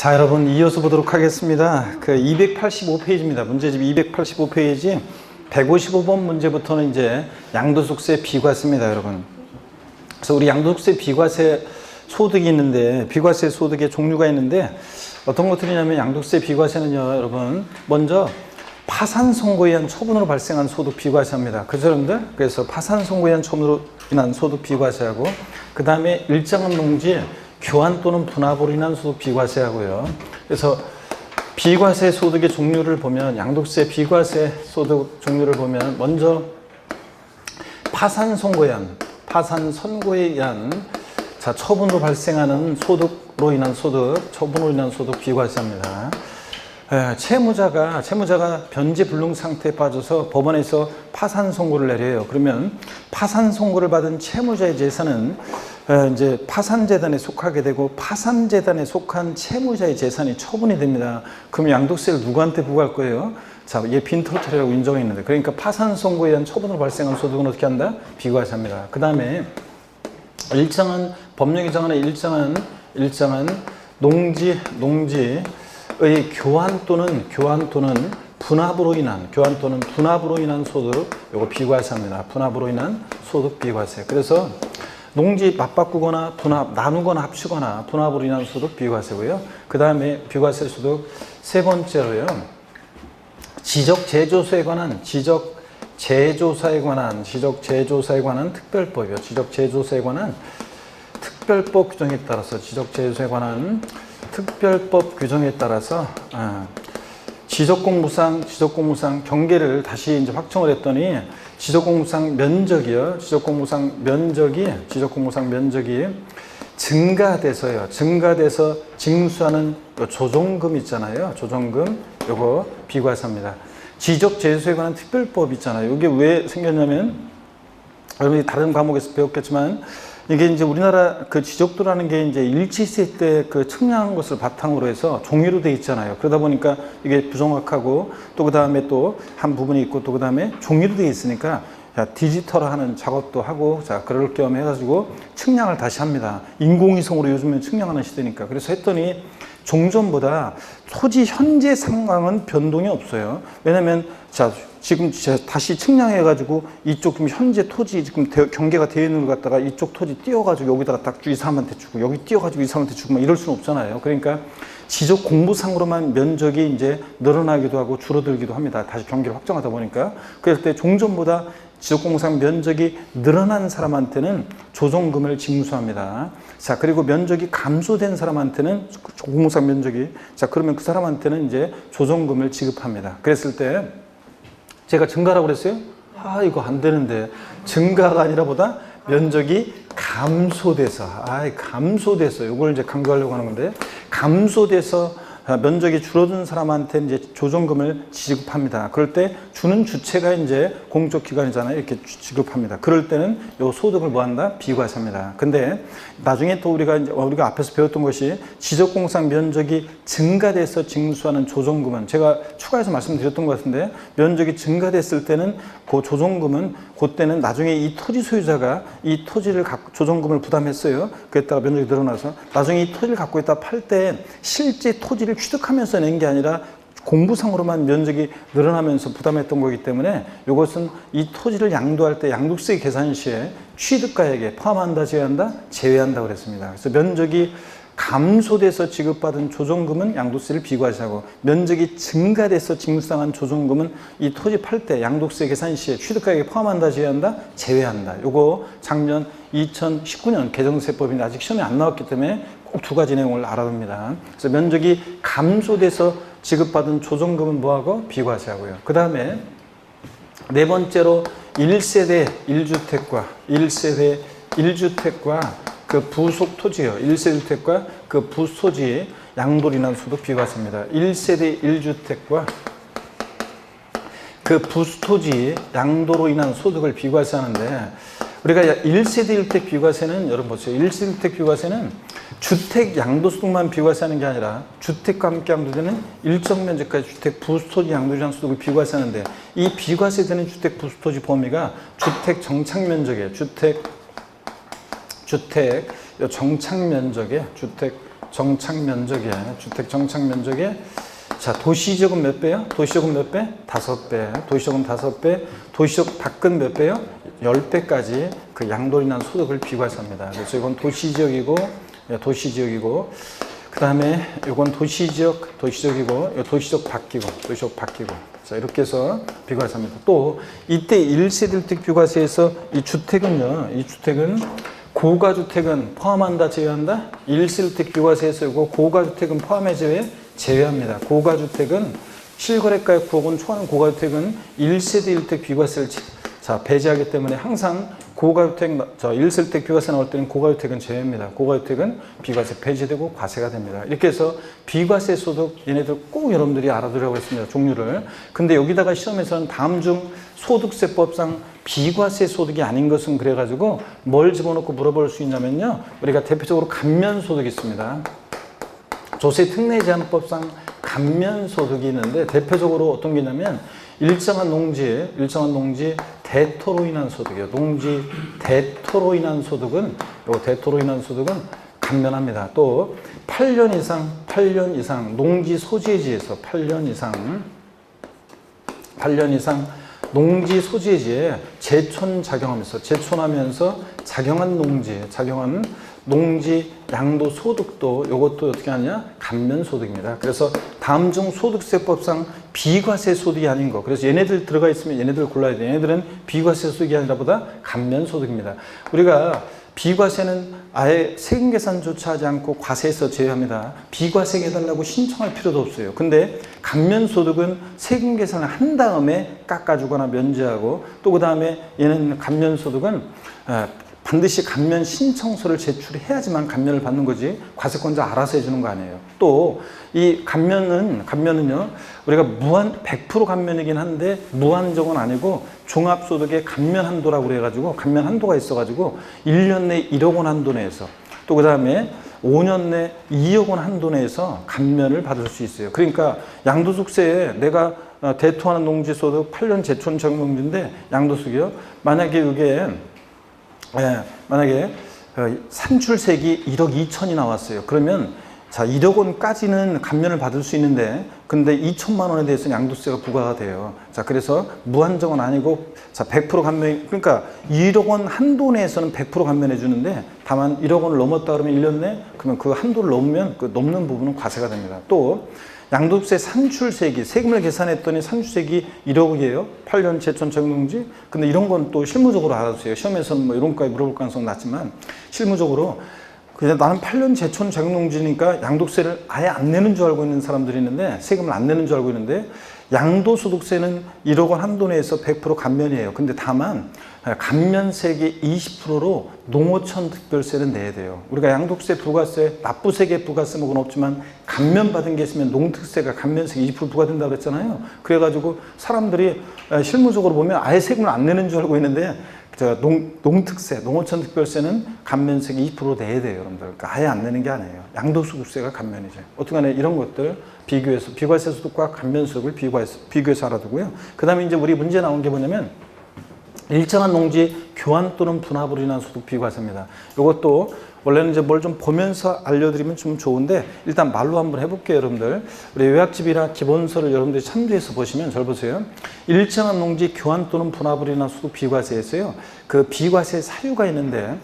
자, 여러분 이어서 보도록 하겠습니다. 그 285페이지입니다. 문제집 285페이지 155번 문제부터는 이제 양도소득세 비과세입니다, 여러분. 그래서 우리 양도소득세 비과세 소득이 있는데, 비과세 소득의 종류가 있는데 어떤 것들이냐면, 양도소득세 비과세는요, 여러분, 먼저 파산 선고에 의한 처분으로 발생한 소득 비과세입니다. 그죠, 여러분들? 그래서 파산 선고에 의한 처분으로 인한 소득 비과세하고, 그 다음에 일정한 농지 교환 또는 분합으로 인한 소득 비과세하고요. 그래서 비과세 소득의 종류를 보면, 양도세 비과세 소득 종류를 보면, 먼저 파산 선고에 의한 자, 처분으로 발생하는 소득으로 인한 소득, 처분으로 인한 소득 비과세입니다. 채무자가 변제 불능 상태에 빠져서 법원에서 파산 선고를 내려요. 그러면 파산 선고를 받은 채무자의 재산은 이제 파산재단에 속하게 되고, 파산재단에 속한 채무자의 재산이 처분이 됩니다. 그럼 양도세를 누구한테 부과할 거예요? 자, 얘 빈털 처리라고 인정해 있는데, 그러니까 파산 선고에 의한 처분으로 발생한 소득은 어떻게 한다? 비과세합니다. 그 다음에 일정한 법령에 정하는 일정한 농지의 교환 또는 분합으로 인한 소득, 요거 비과세합니다. 분합으로 인한 소득 비과세. 그래서 농지 맞바꾸거나 나누거나 합치거나 분합으로 인한 소득 비과세고요. 그 다음에 비과세 소득 세 번째로요, 지적 제조사에 관한 특별법이요. 지적 제조사에 관한 특별법 규정에 따라서, 특별법 규정에 따라서 지적공무상 경계를 다시 이제 확정을 했더니, 지적공무상 면적이 증가돼서 징수하는 조정금 있잖아요. 조정금, 요거 비과세입니다. 지적재조에 관한 특별법 있잖아요. 이게 왜 생겼냐면, 여러분이 다른 과목에서 배웠겠지만, 이게 이제 우리나라 그 지적도라는 게 이제 일치시대 때 그 측량한 것을 바탕으로 해서 종이로 돼 있잖아요. 그러다 보니까 이게 부정확하고, 또 그 다음에 또 한 부분이 있고, 또 그 다음에 종이로 돼 있으니까, 자, 디지털화하는 작업도 하고, 자, 그럴 겸 해가지고 측량을 다시 합니다. 인공위성으로 요즘엔 측량하는 시대니까. 그래서 했더니 종전보다 토지 현재 상황은 변동이 없어요. 왜냐면, 자, 지금 다시 측량해가지고 이쪽 지금 현재 토지 지금 경계가 되어 있는 걸 갖다가 이쪽 토지 띄워가지고 여기다가 딱 이 사람한테 주고, 여기 띄워가지고 이 사람한테 주고, 막 이럴 수는 없잖아요. 그러니까 지적 공부상으로만 면적이 이제 늘어나기도 하고 줄어들기도 합니다. 다시 경계를 확정하다 보니까. 그럴 때 종전보다 지적 공부상 면적이 늘어난 사람한테는 조정금을 징수합니다. 자, 그리고 면적이 감소된 사람한테는 공무상 면적이, 자, 그러면 그 사람한테는 이제 조정금을 지급합니다. 그랬을 때 제가 증가라고 그랬어요? 이거 안 되는데. 증가가 아니라 보다 면적이 감소돼서, 이걸 이제 강조하려고 하는 건데, 감소돼서 면적이 줄어든 사람한테 이제 조정금을 지급합니다. 그럴 때 주는 주체가 이제 공적기관이잖아요. 이렇게 지급합니다. 그럴 때는 요 소득을 뭐한다? 비과세합니다. 근데 나중에 또 우리가 앞에서 배웠던 것이, 지적공상 면적이 증가돼서 징수하는 조정금은, 제가 추가해서 말씀드렸던 것 같은데, 면적이 증가됐을 때는 그 조정금은, 그때는 나중에 이 토지 소유자가 이 토지를 갖고 조정금을 부담했어요. 그랬다가 면적이 늘어나서 나중에 이 토지를 갖고 있다 팔 때 실제 토지를 취득하면서 낸 게 아니라 공부상으로만 면적이 늘어나면서 부담했던 거기 때문에, 이것은 이 토지를 양도할 때 양도세 계산 시에 취득가액에 포함한다, 제외한다? 제외한다 그랬습니다. 그래서 면적이 감소돼서 지급받은 조정금은 양도세를 비과세하고, 면적이 증가돼서 징수당한 조정금은 이 토지 팔 때 양도세 계산 시에 취득가액에 포함한다, 제외한다? 제외한다. 요거 작년 2019년 개정세법인데 아직 시험에 안 나왔기 때문에 꼭 두 가지 내용을 알아둡니다. 그래서 면적이 감소돼서 지급받은 조정금은 뭐하고? 비과세하고요. 그 다음에 네 번째로 1세대 1주택과 그 부속 토지요. 1세주택과 그 부토지 양도로 인한 소득 비과세입니다. 1세대 1주택과 그 부토지 양도로 인한 소득을 비과세하는데, 우리가 1세대 1주택 비과세는, 여러분 보세요. 1세대 1주택 비과세는 주택 양도소득만 비과세하는 게 아니라, 주택과 함께 양도되는 일정 면적까지 주택 부토지 양도로 인한 소득을 비과세하는데, 이 비과세되는 주택 부토지 범위가 주택 정착 면적이에요. 주택 정착 면적에 정착 면적에 자, 도시지역은 몇 배요? 도시지역은 몇 배? 5배. 도시지역은 5배. 도시지역 밖은 몇 배요? 10배까지 그 양도로 인한 소득을 비과세합니다. 그래서 이건 도시지역이고 그 다음에 이건 도시지역이고 도시지역 바뀌고 자, 이렇게 해서 비과세합니다. 또 이때 1세대 1택 비과세에서 이 주택은 고가주택은 포함한다, 제외한다? 1세대 1택 비과세에서 이거 고가주택은 포함해, 제외합니다. 고가주택은 실거래가액 9억 원 초과하는 고가주택은 1세대 1택 비과세를 배제하기 때문에 항상 고가주택, 1세대 1택 비과세 나올 때는 고가주택은 제외입니다. 고가주택은 비과세 배제되고 과세가 됩니다. 이렇게 해서 비과세 소득 얘네들 꼭 여러분들이 알아두라고 했습니다. 종류를. 근데 여기다가 시험에서는 다음 중 소득세법상 비과세 소득이 아닌 것은 그래가지고 뭘 집어넣고 물어볼 수 있냐면요. 우리가 대표적으로 감면소득이 있습니다. 조세특례제한법상 감면소득이 있는데 대표적으로 어떤 게 있냐면 일정한 농지 대토로 인한 소득이에요. 농지 대토로 인한 소득은 감면합니다. 또 8년 이상 농지 소재지에서 8년 이상 농지 소재지에 제촌하면서 작용한 농지 양도 소득도 이것도 어떻게 하냐? 감면소득입니다. 그래서 다음 중 소득세법상 비과세 소득이 아닌 거. 그래서 얘네들 들어가 있으면 얘네들 골라야 돼요. 얘네들은 비과세 소득이 아니라 보다 감면소득입니다. 우리가 비과세는 아예 세금 계산조차 하지 않고 과세에서 제외합니다. 비과세 해달라고 신청할 필요도 없어요. 근데 감면소득은 세금 계산을 한 다음에 깎아주거나 면제하고 또 그 다음에 얘는 감면소득은 반드시 감면 신청서를 제출해야지만 감면을 받는 거지 과세권자 알아서 해주는 거 아니에요. 또 이 감면은요 우리가 100% 감면이긴 한데 무한정은 아니고 종합소득의 감면 한도라고 그래가지고 감면 한도가 있어가지고 1년 내 1억 원 한도 내에서 또 그 다음에 5년 내 2억 원 한도 내에서 감면을 받을 수 있어요. 그러니까 양도소득세에 내가 대토하는 농지소득 8년 제촌 적용농지인데 양도소득이요. 만약에 산출세액이 1억 2천이 나왔어요. 그러면 1억 원까지는 감면을 받을 수 있는데 근데 2천만 원에 대해서는 양도세가 부과가 돼요. 그래서 무한정은 아니고 100% 감면, 그러니까 1억 원 한도 내에서는 100% 감면해 주는데 다만 1억 원을 넘었다 그러면 1년 내 그러면 그 한도를 넘으면 그 넘는 부분은 과세가 됩니다. 또 양도세 산출세액이 세금을 계산했더니 산출세액이 1억이에요. 8년 제촌 적용농지. 근데 이런 건 또 실무적으로 알아주세요. 시험에서는 뭐 이런 거까지 물어볼 가능성은 낮지만 실무적으로 그냥 나는 8년 제촌 적용농지니까 양도세를 아예 안 내는 줄 알고 있는 사람들이 있는데 세금을 안 내는 줄 알고 있는데 양도소득세는 1억 원 한도 내에서 100% 감면이에요. 근데 다만 감면세액의 20%로 농어촌 특별세는 내야 돼요. 우리가 양도세, 부가세, 납부세계 부가세목은 없지만 감면받은 게 있으면 농특세가 감면세액 20% 부과된다고 그랬잖아요. 그래가지고 사람들이 실무적으로 보면 아예 세금을 안 내는 줄 알고 있는데 농특세, 농어촌 특별세는 감면세액 20% 내야 돼요, 여러분들. 그러니까 아예 안 내는 게 아니에요. 양도소득세가 감면이죠. 어떻게 하냐, 이런 것들 비교해서 비과세 소득과 감면소득을 비교해서 알아두고요. 그 다음에 이제 우리 문제 나온 게 뭐냐면 일정한 농지 교환 또는 분합으로 인한 소득 비과세입니다. 이것도 원래는 이제 뭘 좀 보면서 알려드리면 좀 좋은데 일단 말로 한번 해볼게요, 여러분들. 우리 요약집이나 기본서를 여러분들이 참조해서 보시면 잘 보세요. 일정한 농지 교환 또는 분합으로 인한 소득 비과세에서요. 그 비과세 사유가 있는데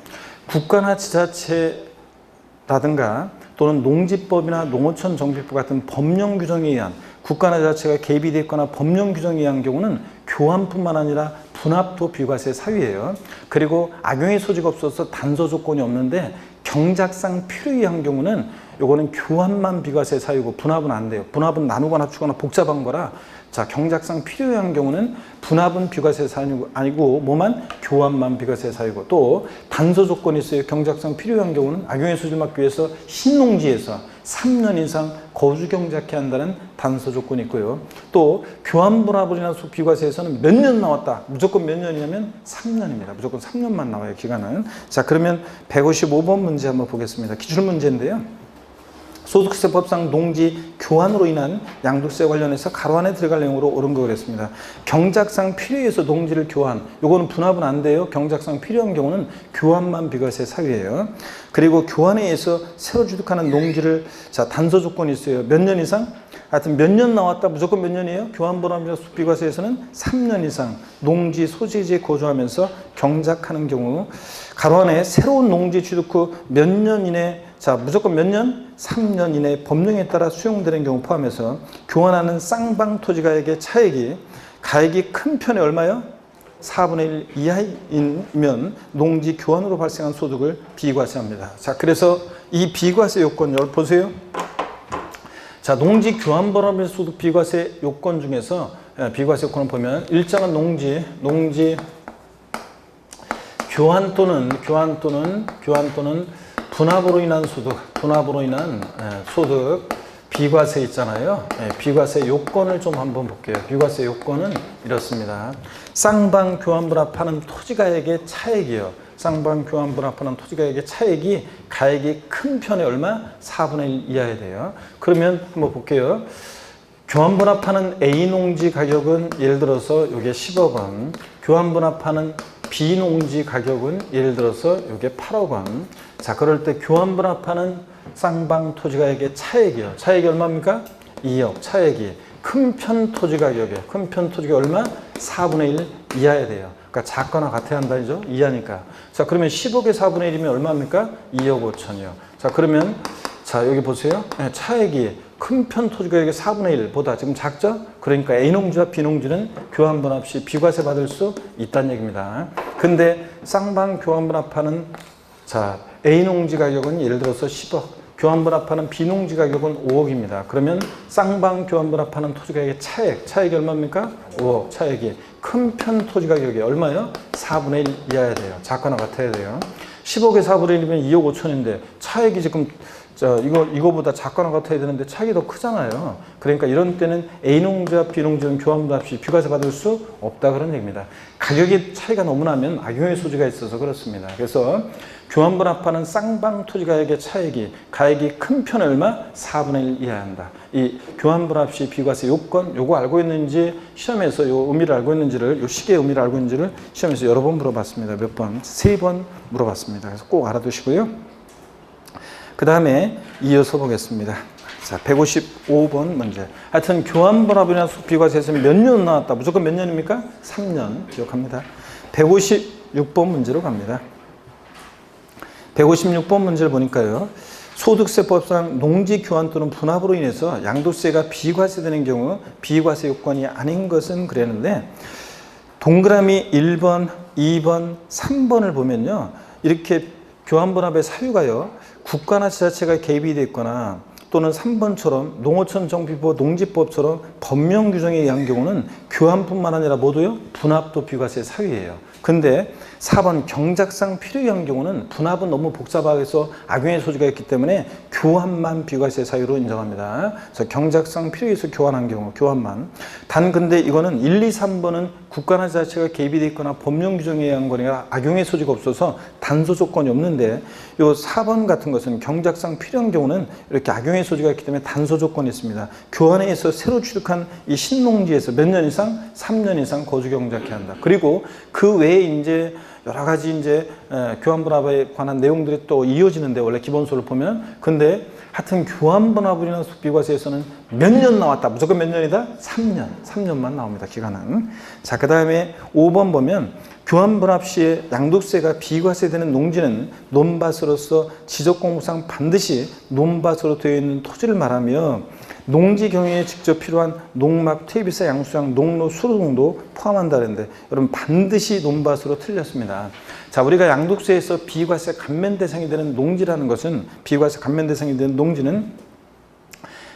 국가나 지자체라든가 또는 농지법이나 농어촌 정비법 같은 법령 규정에 의한 국가나 지자체가 개입이 돼 있거나 법령 규정에 의한 경우는 교환뿐만 아니라 분합도 비과세 사유예요. 그리고 악용의 소지가 없어서 단서 조건이 없는데 경작상 필요에 의한 경우는 요거는 교환만 비과세 사유고 분합은 안 돼요. 분합은 나누거나 합치거나 복잡한 거라 경작상 필요에 의한 경우는 분합은 비과세 사유가 아니고 뭐만 교환만 비과세 사유고 또 단서 조건이 있어요. 경작상 필요에 의한 경우는 악용의 소지를 막기 위해서 신농지에서 3년 이상 거주 경작해야 한다는 단서 조건이 있고요. 또 교환 분합으로 인한 소득 비과세에서는 몇 년 나왔다. 무조건 몇 년이냐면 3년입니다. 무조건 3년만 나와요, 기간은. 자, 그러면 155번 문제 한번 보겠습니다. 기출 문제인데요. 소득세법상 농지 교환으로 인한 양도세 관련해서 가로 안에 들어갈 내용으로 옳은 거 그랬습니다. 경작상 필요에 의해서 농지를 교환, 요거는 분합은 안 돼요. 경작상 필요한 경우는 교환만 비과세 사유예요. 그리고 교환에 의해서 새로 취득하는 농지를, 자, 단서 조건이 있어요. 몇 년 이상? 하여튼 몇 년 나왔다 무조건 몇 년이에요? 교환분합이나 비과세에서는 3년 이상 농지 소재지에 거주하면서 경작하는 경우, 가로 안에 새로운 농지 취득 후 몇 년 이내, 자, 무조건 몇 년? 3년 이내 법령에 따라 수용되는 경우 포함해서 교환하는 쌍방 토지가액의 차액이 가액이 큰 편에 얼마요? 4분의 1 이하이면 농지 교환으로 발생한 소득을 비과세합니다. 자, 그래서 이 비과세 요건 보세요. 자, 농지 교환 분합의 소득 비과세 요건 중에서, 비과세 요건을 보면 일정한 농지 교환 또는 분합으로 인한 소득 비과세 있잖아요. 비과세 요건을 좀 한번 볼게요. 비과세 요건은 이렇습니다. 쌍방 교환 분합하는 토지가액의 차액이요. 쌍방 교환 분합하는 토지가액의 차액이 가액이 큰 편에 얼마? 4분의 1 이하야 돼요. 그러면 한번 볼게요. 교환 분합하는 A 농지 가격은 예를 들어서 이게 10억 원, 교환 분합하는 B 농지 가격은 예를 들어서 이게 8억 원. 자, 그럴 때 교환 분합하는 쌍방 토지가액의 차액이요. 차액이 얼마입니까? 2억. 차액이 큰 편 토지 가격에, 큰 편 토지가 얼마? 4분의 1 이하야 돼요. 그러니까 작거나 같아야 한다죠. 이하니까. 자, 그러면 10억의 4분의 1이면 얼마입니까? 2억 5천이요. 자, 그러면 자, 여기 보세요. 차액이 큰 편 토지 가격의 4분의 1보다 지금 작죠? 그러니까 A 농지와 B 농지는 교환 분합 시 비과세 받을 수 있다는 얘기입니다. 근데 쌍방 교환 분합하는, 자, A 농지 가격은 예를 들어서 10억, 교환 분합하는 B 농지 가격은 5억입니다. 그러면 쌍방 교환 분합하는 토지 가격의 차액이 얼마입니까? 5억. 차액이 큰 편 토지 가격이 얼마요? 4분의 1 이하야 돼요. 작거나 같아야 돼요. 10억의 4분의 1이면 2억 5천인데 차액이 지금, 자, 이거보다 작거나 같아야 되는데 차익이 더 크잖아요. 그러니까 이런 때는 A 농지와 B 농지는 교환 분합 시 비과세 받을 수 없다 그런 얘기입니다. 가격의 차이가 너무 나면 악용의 소지가 있어서 그렇습니다. 그래서 교환 분합하는 쌍방 토지가액의 차익이 가액이 큰 편에 얼마? 4분의 1 이하야 한다. 이 교환 분합 시 비과세 요건, 요거 알고 있는지 시험에서 요 의미를 알고 있는지를, 요 시계의 의미를 알고 있는지를 시험에서 여러 번 물어봤습니다. 몇 번? 3번 물어봤습니다. 그래서 꼭 알아두시고요. 그 다음에 이어서 보겠습니다. 자, 155번 문제. 하여튼 교환 분합이나 비과세에서는 몇 년 나왔다. 무조건 몇 년입니까? 3년. 기억합니다. 156번 문제로 갑니다. 156번 문제를 보니까요. 소득세법상 농지 교환 또는 분합으로 인해서 양도세가 비과세되는 경우 비과세 요건이 아닌 것은 그랬는데, 동그라미 1번, 2번, 3번을 보면요. 이렇게 교환 분합의 사유가요. 국가나 지자체가 개입이 되어 있거나 또는 3번처럼 농어촌 정비법 농지법처럼 법령 규정에 의한 경우는 교환뿐만 아니라 모두요 분합도 비과세 사유예요. 근데 4번 경작상 필요에 의한 경우는 분합은 너무 복잡하게서 악용의 소지가 있기 때문에 교환만 비과세 사유로 인정합니다. 그래서 경작상 필요에 의해서 교환한 경우 교환만. 단 근데 이거는 1, 2, 3번은 국가나 지자체가 개입이 되어 있거나 법령 규정에 의한 거니까 악용의 소지가 없어서 단서 조건이 없는데, 요 4번 같은 것은 경작상 필요한 경우는 이렇게 악용의 소지가 있기 때문에 단서 조건이 있습니다. 교환에 의해서 새로 취득한 이 신농지에서 몇 년 이상? 3년 이상 거주 경작해야 한다. 그리고 그 외에 이제 여러 가지 이제 교환 분합에 관한 내용들이 또 이어지는데, 원래 기본소를 보면. 근데 하여튼 교환 분합이나 비과세에서는 몇 년 나왔다. 무조건 몇 년이다? 3년만 나옵니다. 기간은. 자, 그 다음에 5번 보면 교환 분합 시에 양도세가 비과세되는 농지는 논밭으로서 지적공부상 반드시 논밭으로 되어 있는 토지를 말하며 농지 경영에 직접 필요한 농막, 퇴비사, 양수장, 농로, 수로 등도 포함한다는데, 여러분 반드시 논밭으로 틀렸습니다. 자, 우리가 양도세에서 비과세 감면 대상이 되는 농지라는 것은, 비과세 감면 대상이 되는 농지는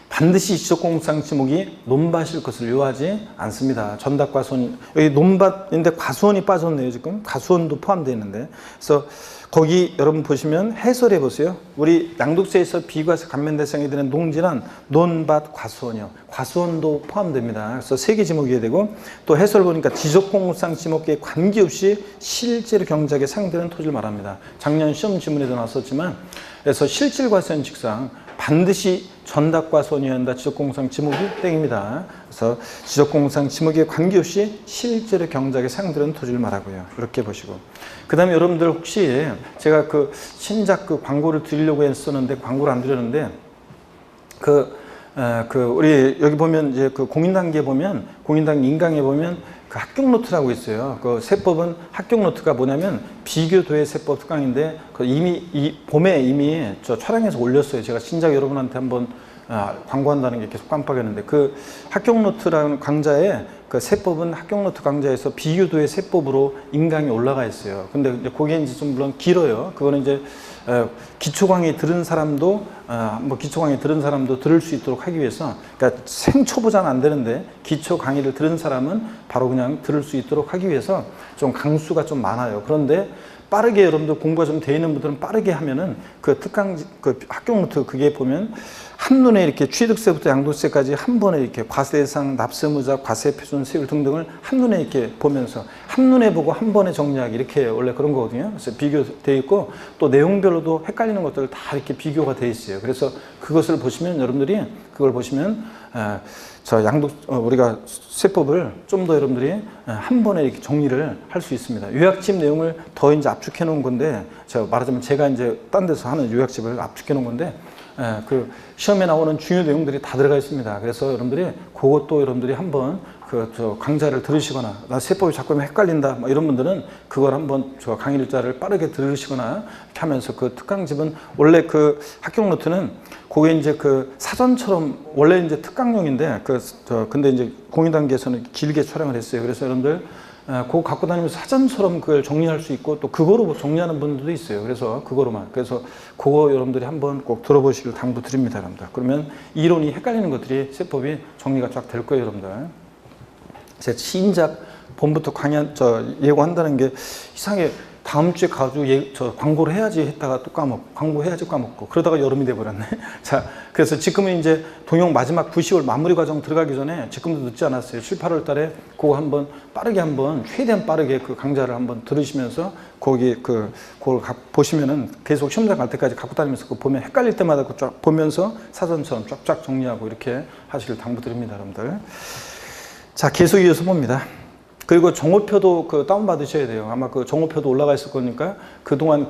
반드시 지적공부상 지목이 논밭일 것을 요하지 않습니다. 전답 과수원, 여기 논밭인데 과수원이 빠졌네요. 지금 과수원도 포함되어 있는데, 그래서 거기 여러분 보시면 해설해 보세요. 우리 양도세에서 비과세 감면 대상이 되는 농지란 논밭, 과수원이요. 과수원도 포함됩니다. 그래서 3개 지목이어야 되고, 또 해설 보니까 지적공부상 지목에 관계없이 실제로 경작에 상대되는 토지를 말합니다. 작년 시험 지문에도 나왔었지만, 그래서 실질과세원 직상 반드시 전답과선이어야 한다. 지적공상 지목이 땡입니다. 그래서 지적공상 지목에 관계없이 실제로 경작의 상들은 토지를 말하고요. 이렇게 보시고. 그 다음에 여러분들 혹시 제가 그 신작 그 광고를 드리려고 했었는데 광고를 안 드렸는데 우리 여기 보면 이제 그 공인단계에 보면 공인단계 인강에 보면 그 합격노트라고 있어요. 그 세법은 합격노트가 뭐냐면 비교도의 세법 특강인데 그 이미 이 봄에 이미 저 촬영해서 올렸어요. 제가 신작 여러분한테 한번 광고한다는 게 계속 깜빡했는데 그 합격노트라는 강좌에 그 세법은 합격노트 강좌에서 비교도의 세법으로 인강이 올라가 있어요. 근데 이제 그게 이제 좀 물론 길어요. 그거는 이제 기초 강의 들은 사람도 기초 강의 들은 사람도 들을 수 있도록 하기 위해서 그러니까 생초보자는 안 되는데 기초 강의를 들은 사람은 바로 그냥 들을 수 있도록 하기 위해서 좀 강수가 좀 많아요. 그런데 빠르게 여러분들 공부가 좀 돼 있는 분들은 빠르게 하면은 그 특강 그 합격노트 그게 보면 한눈에 이렇게 취득세부터 양도세까지 한 번에 이렇게 과세대상, 납세무자, 과세표준, 세율 등등을 한눈에 이렇게 보면서 한눈에 보고 한 번에 정리하기 이렇게 원래 그런 거거든요. 그래서 비교되어 있고 또 내용별로도 헷갈리는 것들 다 이렇게 비교가 되어 있어요. 그래서 그것을 보시면 여러분들이 그걸 보시면 우리가 세법을 좀 더 여러분들이 한 번에 이렇게 정리를 할 수 있습니다. 요약집 내용을 더 이제 압축해 놓은 건데, 말하자면 제가 이제 딴 데서 하는 요약집을 압축해 놓은 건데, 그 시험에 나오는 중요 내용들이 다 들어가 있습니다. 그래서 여러분들이 그것도 여러분들이 한번 강좌를 들으시거나 나 세법이 자꾸 헷갈린다 이런 분들은 그걸 한번 강의 일자를 빠르게 들으시거나 이렇게 하면서 그 특강집은 원래 그 합격노트는 그게 이제 그 사전처럼 원래 이제 특강용인데 근데 이제 공인단계에서는 길게 촬영을 했어요. 그래서 여러분들 그거 갖고 다니면서 사전처럼 그걸 정리할 수 있고 또 그거로 정리하는 분들도 있어요. 그래서 그거로만. 그래서 그거 여러분들이 한번 꼭 들어보시길 당부드립니다. 여러분들. 그러면 이론이 헷갈리는 것들이 세법이 정리가 쫙 될 거예요. 여러분들. 제 신작 봄부터 예고한다는 게 이상하게 다음 주에 가지고 광고를 해야지 했다가 또 광고해야지 까먹고 그러다가 여름이 돼버렸네. 자, 그래서 지금은 이제 동영 마지막 9, 10월 마무리 과정 들어가기 전에 지금도 늦지 않았어요. 7, 8월 달에 그거 한번 빠르게 최대한 빠르게 그 강좌를 한번 들으시면서 그걸 보시면은 계속 시험장 갈 때까지 갖고 다니면서 그거 보면 헷갈릴 때마다 쫙 보면서 사전처럼 쫙쫙 정리하고 이렇게 하시길 당부드립니다, 여러분들. 자, 계속 이어서 봅니다. 그리고 정오표도 다운받으셔야 돼요. 아마 그 정오표도 올라가 있을 거니까 그동안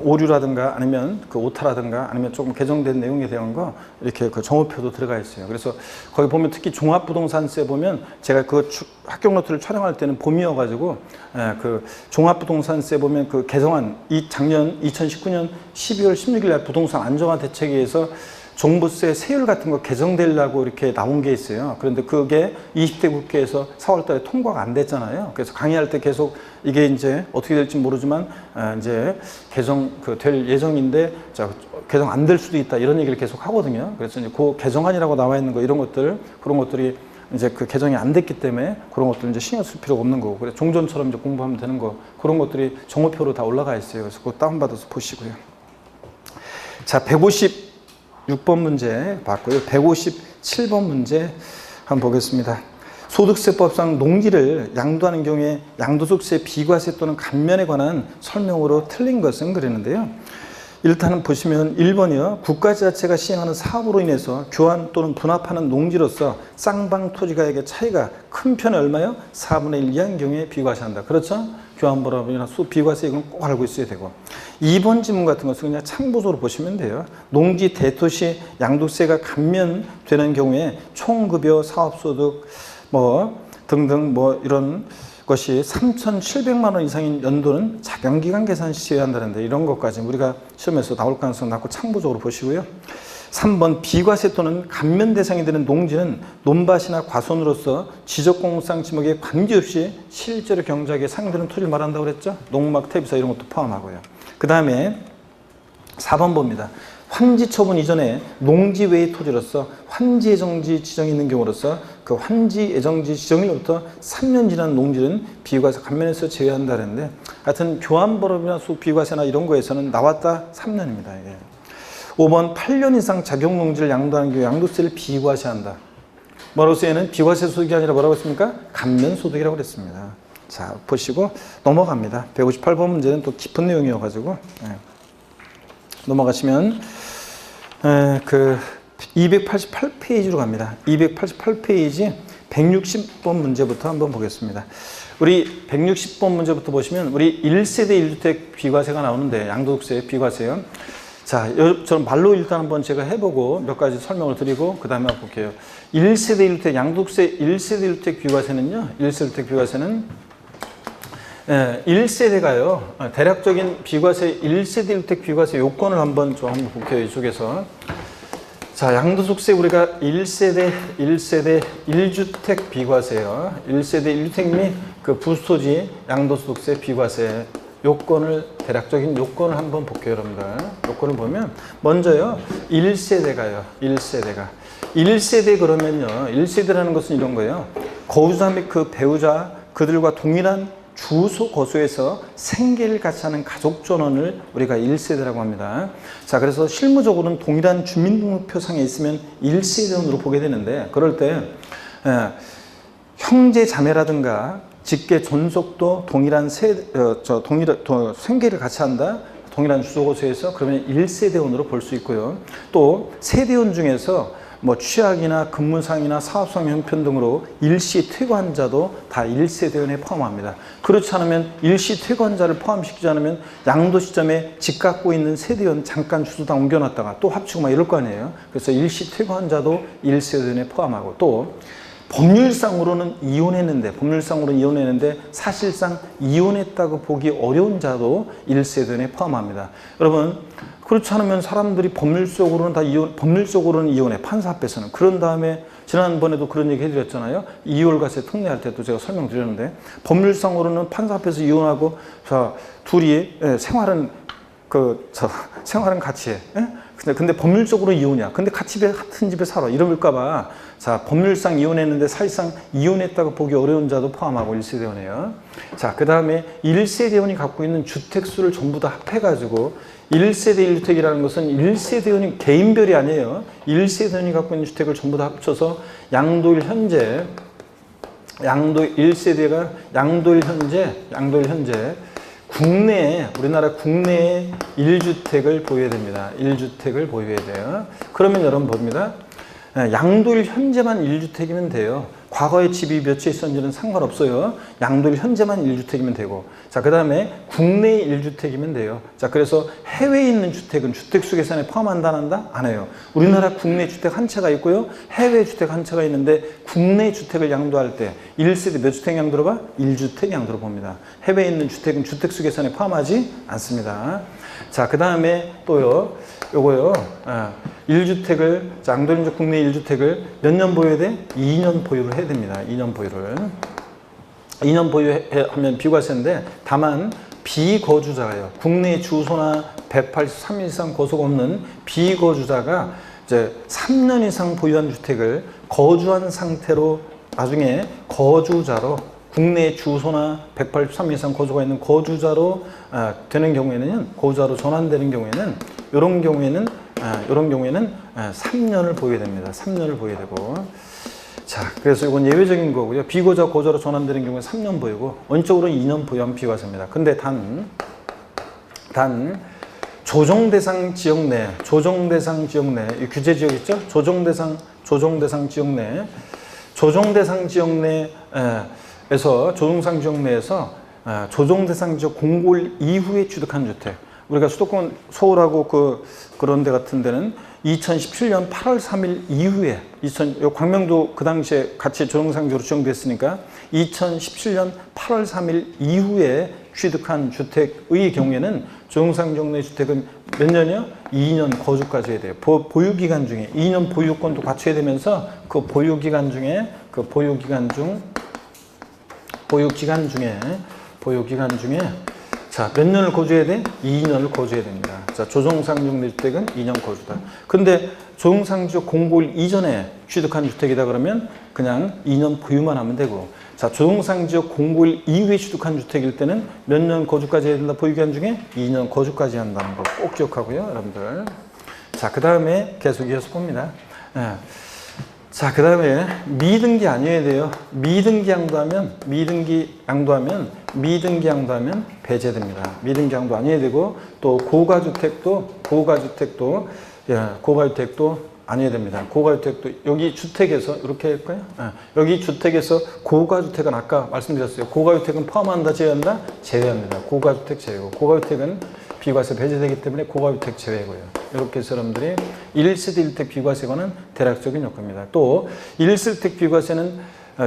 오류라든가 아니면 오타라든가 아니면 조금 개정된 내용에 대한 거 이렇게 정오표도 들어가 있어요. 그래서 거기 보면 특히 종합부동산세 보면 제가 합격노트를 촬영할 때는 봄이어가지고 종합부동산세 보면 개정안 작년 2019년 12월 16일 날 부동산 안정화 대책위에서 종부세 세율 같은 거 개정되려고 이렇게 나온 게 있어요. 그런데 그게 20대 국회에서 4월 달에 통과가 안 됐잖아요. 그래서 강의할 때 계속 이게 이제 어떻게 될지 모르지만 이제 될 예정인데 개정 안 될 수도 있다 이런 얘기를 계속 하거든요. 그래서 이제 그 개정안이라고 나와 있는 거 이런 그런 것들이 이제 개정이 안 됐기 때문에 그런 것들 이제 신경 쓸 필요가 없는 거고 그래서 종전처럼 이제 공부하면 되는 거 그런 것들이 정오표로 다 올라가 있어요. 그래서 그거 다운받아서 보시고요. 자, 156번 문제 봤고요. 157번 문제 한번 보겠습니다. 소득세법상 농지를 양도하는 경우에 양도소득세 비과세 또는 감면에 관한 설명으로 틀린 것은 그랬는데요. 일단은 보시면 1번이요. 국가지자체가 시행하는 사업으로 인해서 교환 또는 분합하는 농지로서 쌍방 토지가액의 차이가 큰 편에 얼마요? 4분의 1 이하인 경우에 비과세한다. 그렇죠? 교환분합이나 비과세 이건 꼭 알고 있어야 되고 2번 지문 같은 것은 그냥 참고적으로 보시면 돼요. 농지 대토시 양도세가 감면되는 경우에 총급여 사업소득 등등 이런 것이 3,700만 원 이상인 연도는 자경기간 계산 시해야 한다는데 이런 것까지 우리가 시험에서 나올 가능성 낮고 참고적으로 보시고요. 3번 비과세 또는 감면 대상이 되는 농지는 논밭이나 과손으로서 지적공상 지목에 관계없이 실제로 경작에 상대되는 토지를 말한다고 그랬죠. 농막, 퇴비사 이런 것도 포함하고요. 그 다음에 4번 봅니다. 환지 처분 이전에 농지 외의 토지로서 환지 예정지 지정이 있는 경우로서 그 환지 예정지 지정일로부터 3년 지난 농지는 비과세 감면에서 제외한다는데 하여튼 교환벌업이나 비과세나 이런 거에서는 나왔다 3년입니다. 예. 5번 8년 이상 작용 농지를 양도하는 경우 양도세를 비과세한다. 뭐로서에는 비과세 소득이 아니라 뭐라고 했습니까? 감면 소득이라고 그랬습니다. 자, 보시고 넘어갑니다. 158번 문제는 또 깊은 내용이어가지고 넘어가시면 그 288페이지로 갑니다. 288페이지 160번 문제부터 한번 보겠습니다. 우리 160번 문제부터 보시면 우리 1세대 1주택 비과세가 나오는데 양도세 비과세요. 자, 저는 말로 일단 한번 제가 해보고 몇 가지 설명을 드리고 그 다음에 볼게요. 1세대 1주택 양도세 1세대 1주택 비과세는요. 1세대 1주택 비과세는 1세대가요. 대략적인 비과세 1세대 1주택 비과세 요건을 한번 볼게요. 이쪽에서. 자, 양도소득세 우리가 1세대 1주택 비과세요. 1세대 1주택 및 그 부수토지 양도소득세 비과세 요건을 대략적인 요건을 한번 볼게요, 여러분들. 요건을 보면 먼저요. 1세대가요. 1세대 그러면요. 1세대라는 것은 이런 거예요. 거주자 및 그 배우자 그들과 동일한 주소 거소에서 생계를 같이 하는 가족 전원을 우리가 1세대라고 합니다. 자, 그래서 실무적으로는 동일한 주민등록표상에 있으면 1세대원으로 보게 되는데 그럴 때 형제 자매라든가 직계 존속도 동일한 생계를 같이 한다. 동일한 주소 거소에서 그러면 1세대원으로 볼 수 있고요. 또 세대원 중에서 뭐 취약이나 근무상이나 사업상 형편 등으로 일시 퇴거한자도 다 1세대원에 포함합니다. 그렇지 않으면 일시 퇴거한자를 포함시키지 않으면 양도 시점에 집 갖고 있는 세대원 잠깐 주소 다 옮겨놨다가 또 합치고 막 이럴 거 아니에요. 그래서 일시 퇴거한자도 1세대원에 포함하고 또 법률상으로는 이혼했는데 사실상 이혼했다고 보기 어려운 자도 1세대원에 포함합니다. 여러분 그렇지 않으면 사람들이 법률적으로는 이혼해 판사 앞에서는. 그런 다음에 지난번에도 그런 얘기 해드렸잖아요. 이율과세 특례할 때도 제가 설명드렸는데 법률상으로는 판사 앞에서 이혼하고 둘이 생활은 같이 해. 근데 법률적으로 이혼이야. 근데 같은 집에 살아. 이럴까봐 자, 법률상 이혼했는데 사실상 이혼했다고 보기 어려운 자도 포함하고 1세대원이에요. 자, 그 다음에 1세대원이 갖고 있는 주택수를 전부 다 합해가지고 1세대 1주택이라는 것은 1세대원이 개인별이 아니에요. 1세대원이 갖고 있는 주택을 전부 다 합쳐서 양도일 현재 우리나라 국내에 1주택을 보유해야 됩니다. 1주택을 보유해야 돼요. 그러면 여러분 봅니다. 양도일 현재만 1주택이면 돼요. 과거에 집이 몇 채 있었는지는 상관없어요. 양도일 현재만 1주택이면 되고. 자, 그 다음에 국내 1주택이면 돼요. 자, 그래서 해외에 있는 주택은 주택수 계산에 포함한다, 안 한다? 안 해요. 우리나라 국내 주택 한 채가 있고요. 해외 주택 한 채가 있는데 국내 주택을 양도할 때 1세대 몇 주택 양도로 봐? 1주택 양도로 봅니다. 해외에 있는 주택은 주택수 계산에 포함하지 않습니다. 자, 그 다음에 또요. 요거요. 1주택을, 양도일 국내 1주택을 몇 년 보유해야 돼? 2년 보유를 해야 됩니다. 2년 보유를. 2년 보유하면 비과세인데 다만 비거주자가요. 국내 주소나 183일 이상 거소가 없는 비거주자가 이제 3년 이상 보유한 주택을 거주한 상태로 나중에 거주자로 국내 주소나 183일 이상 거주가 있는 거주자로 되는 경우에는 거주자로 전환되는 경우에는 이런 경우에는 3년을 보유해야 됩니다. 3년을 보유해야 되고. 자, 그래서 이건 예외적인 거고요. 비거주자 거주자로 전환되는 경우에 3년 보유고 원적으로는 2년 보유하면 비과세입니다. 근데 단 조정대상 지역 내 규제 지역 있죠? 조정대상 지역 내에서 조정상 지역 내에서 조정대상 지역 공고일 이후에 취득한 주택. 우리가 수도권 서울하고 그런 데 같은 데는 2017년 8월 3일 이후에 광명도 그 당시에 같이 조정상지역으로 지정됐으니까 2017년 8월 3일 이후에 취득한 주택의 경우에는 조정상지역 내 주택은 몇 년이요? 2년 거주까지 해야 돼요. 보유기간 중에 2년 보유권도 갖춰야 되면서 그 보유기간 중에 자, 몇 년을 거주해야 돼? 2년을 거주해야 됩니다. 자, 조정상지역 내 주택은 2년 거주다. 근데 조정상지역 공고일 이전에 취득한 주택이다 그러면 그냥 2년 보유만 하면 되고, 자, 조정상지역 공고일 이후에 취득한 주택일 때는 몇 년 거주까지 해야 된다? 보유기간 중에 2년 거주까지 한다는 거 꼭 기억하고요, 여러분들. 자, 그 다음에 계속 이어서 봅니다. 자, 그 다음에 미등기 아니어야 돼요. 미등기 양도하면 배제됩니다. 미등기 양도 아니어야 되고, 또 고가주택도 고가주택도 아니어야 됩니다. 고가주택도 여기 주택에서 이렇게 할까요? 여기 주택에서 고가주택은 아까 말씀드렸어요. 고가주택은 포함한다, 제외한다? 제외합니다. 고가주택 제외고, 고가주택은 비과세 배제되기 때문에 고가주택 제외고요. 이렇게 해서 여러분들이 1세대 1주택 비과세관은 대략적인 요건입니다. 또 1세대 비과세는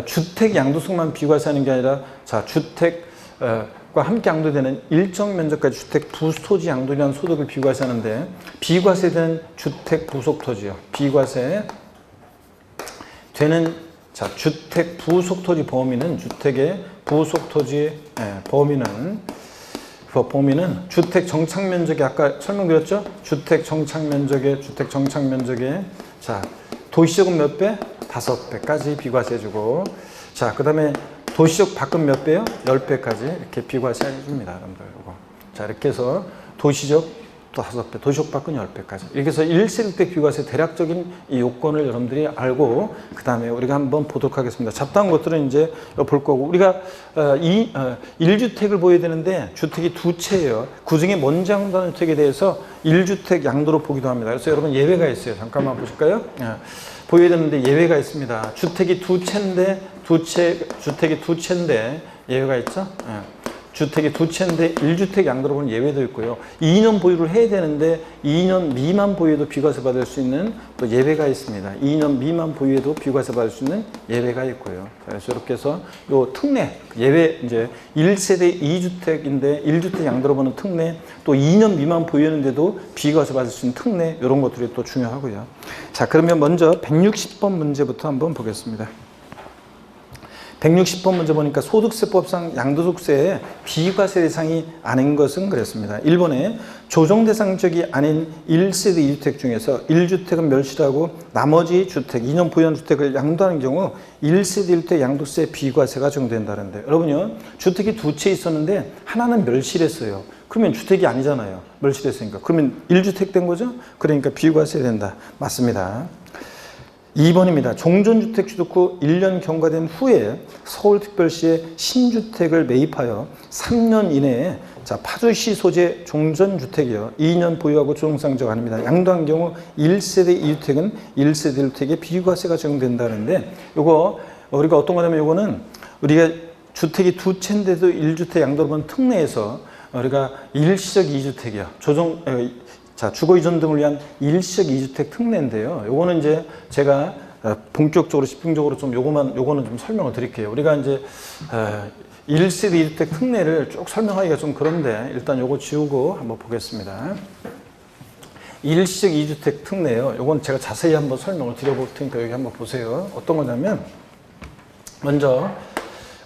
주택 양도소득만 비과세하는 게 아니라 자 주택과 함께 양도되는 일정 면적까지 주택 부토지 양도량 소득을 비과세하는데 비과세되는 주택 부속 토지요. 비과세 되는 자 주택 부속 토지 범위는 주택의 부속 토지 범위는 주택 정착 면적이 아까 설명드렸죠? 주택 정착 면적의 자 도시적은 몇 배? 5배까지 비과세해주고 자 그 다음에 도시적 밖은 몇 배요? 10배까지 이렇게 비과세 해줍니다. 여러분들 이거. 자 이렇게 해서 도시적 또 5배, 도시적 밖은 10배까지 이렇게 해서 1세대 비과세 대략적인 이 요건을 여러분들이 알고 그 다음에 우리가 한번 보도록 하겠습니다. 잡다한 것들은 이제 볼 거고 우리가 1주택을 보여야 되는데 주택이 두 채예요. 그중에 먼저 양도하는 주택에 대해서 1주택 양도로 보기도 합니다. 그래서 여러분 예외가 있어요. 잠깐만 보실까요? 보여야 되는데 예외가 있습니다. 주택이 두 채인데 주택이 두 채인데 예외가 있죠? 주택이 두 채인데 1주택 양도로 보는 예외도 있고요. 2년 보유를 해야 되는데 2년 미만 보유에도 비과세 받을 수 있는 또 예외가 있습니다. 2년 미만 보유에도 비과세 받을 수 있는 예외가 있고요. 그래서 이렇게 해서 요 특례 예외 이제 1세대 2주택인데 1주택 양도로 보는 특례 또 2년 미만 보유했는데도 비과세 받을 수 있는 특례 이런 것들이 또 중요하고요. 자 그러면 먼저 160번 문제부터 한번 보겠습니다. 160번 문제 보니까 소득세법상 양도소득세의 비과세 대상이 아닌 것은 그랬습니다. 1번에 조정 대상지역이 아닌 1세대 2주택 중에서 1주택은 멸실하고 나머지 주택, 2년 보유한 주택을 양도하는 경우 1세대 1주택 양도세 비과세가 적용된다는데 여러분요 주택이 두 채 있었는데 하나는 멸실했어요. 그러면 주택이 아니잖아요. 멸실했으니까. 그러면 1주택 된 거죠? 그러니까 비과세 된다. 맞습니다. 2번입니다. 종전주택 취득 후 1년 경과된 후에 서울특별시에 신주택을 매입하여 3년 이내에 자 파주시 소재 종전주택이요. 2년 보유하고 조정상적 아닙니다. 양도한 경우 1세대 2주택은 1세대 1주택에 비과세가 적용된다는데 요거 우리가 어떤 거냐면 요거는 우리가 주택이 두 채인데도 1주택 양도를 본 특례에서 우리가 일시적 2주택이요. 자, 주거 이전 등을 위한 일시적 2주택 특례인데요. 요거는 이제 제가 본격적으로 집중적으로 좀 요거는 좀 설명을 드릴게요. 우리가 이제 1세대 2주택 특례를 쭉 설명하기가 좀 그런데 일단 요거 지우고 한번 보겠습니다. 일시적 2주택 특례요. 요건 제가 자세히 한번 설명을 드려볼 테니까 여기 한번 보세요. 어떤 거냐면 먼저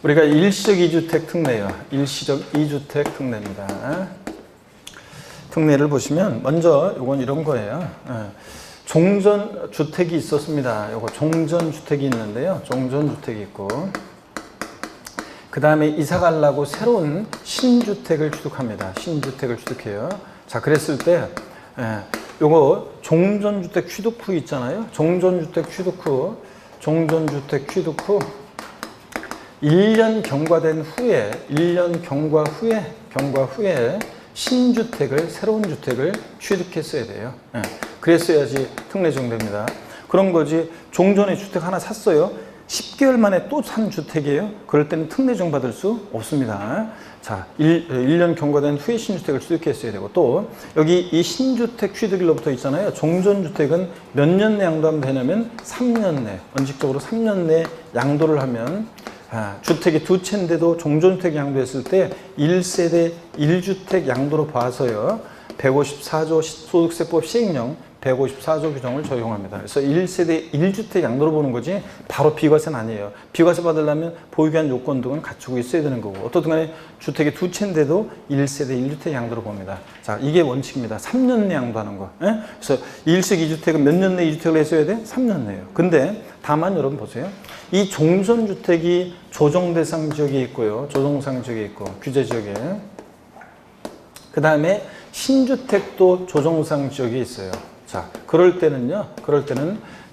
우리가 일시적 2주택 특례요. 일시적 2주택 특례입니다. 특례를 보시면 먼저 요건 이런 거예요. 종전 주택이 있었습니다. 요거 종전 주택이 있는데요. 종전 주택이 있고 그 다음에 이사 가려고 새로운 신주택을 취득합니다. 신주택을 취득해요. 자 그랬을 때 요거 종전주택 취득 후 있잖아요. 종전주택 취득 후 1년 경과된 후에 1년 경과 후에 신주택을 새로운 주택을 취득했어야 돼요. 그랬어야지 특례 적용됩니다. 그런 거지 종전에 주택 하나 샀어요. 10개월 만에 또 산 주택이에요. 그럴 때는 특례 적용받을 수 없습니다. 자, 1년 경과된 후에 신주택을 취득했어야 되고 또 여기 이 신주택 취득일로부터 있잖아요. 종전주택은 몇 년 내 양도하면 되냐면 3년 내 원칙적으로 3년 내 양도를 하면 주택이 두 채인데도 종전주택 양도했을 때 1세대 1주택 양도로 봐서요. 154조 소득세법 시행령 154조 규정을 적용합니다. 그래서 1세대 1주택 양도로 보는 거지 바로 비과세는 아니에요. 비과세 받으려면 보유기한 요건 등은 갖추고 있어야 되는 거고 어떻든 간에 주택이 두 채인데도 1세대 1주택 양도로 봅니다. 자, 이게 원칙입니다. 3년 내 양도하는 거. 그래서 1식 2주택은 몇 년 내 2주택을 했어야 돼? 3년 내요. 근데 다만 여러분 보세요. 이 종전주택이 조정대상 지역에 있고요. 조정상 지역에 있고 규제 지역에 그 다음에 신주택도 조정상 지역에 있어요. 자, 그럴 때는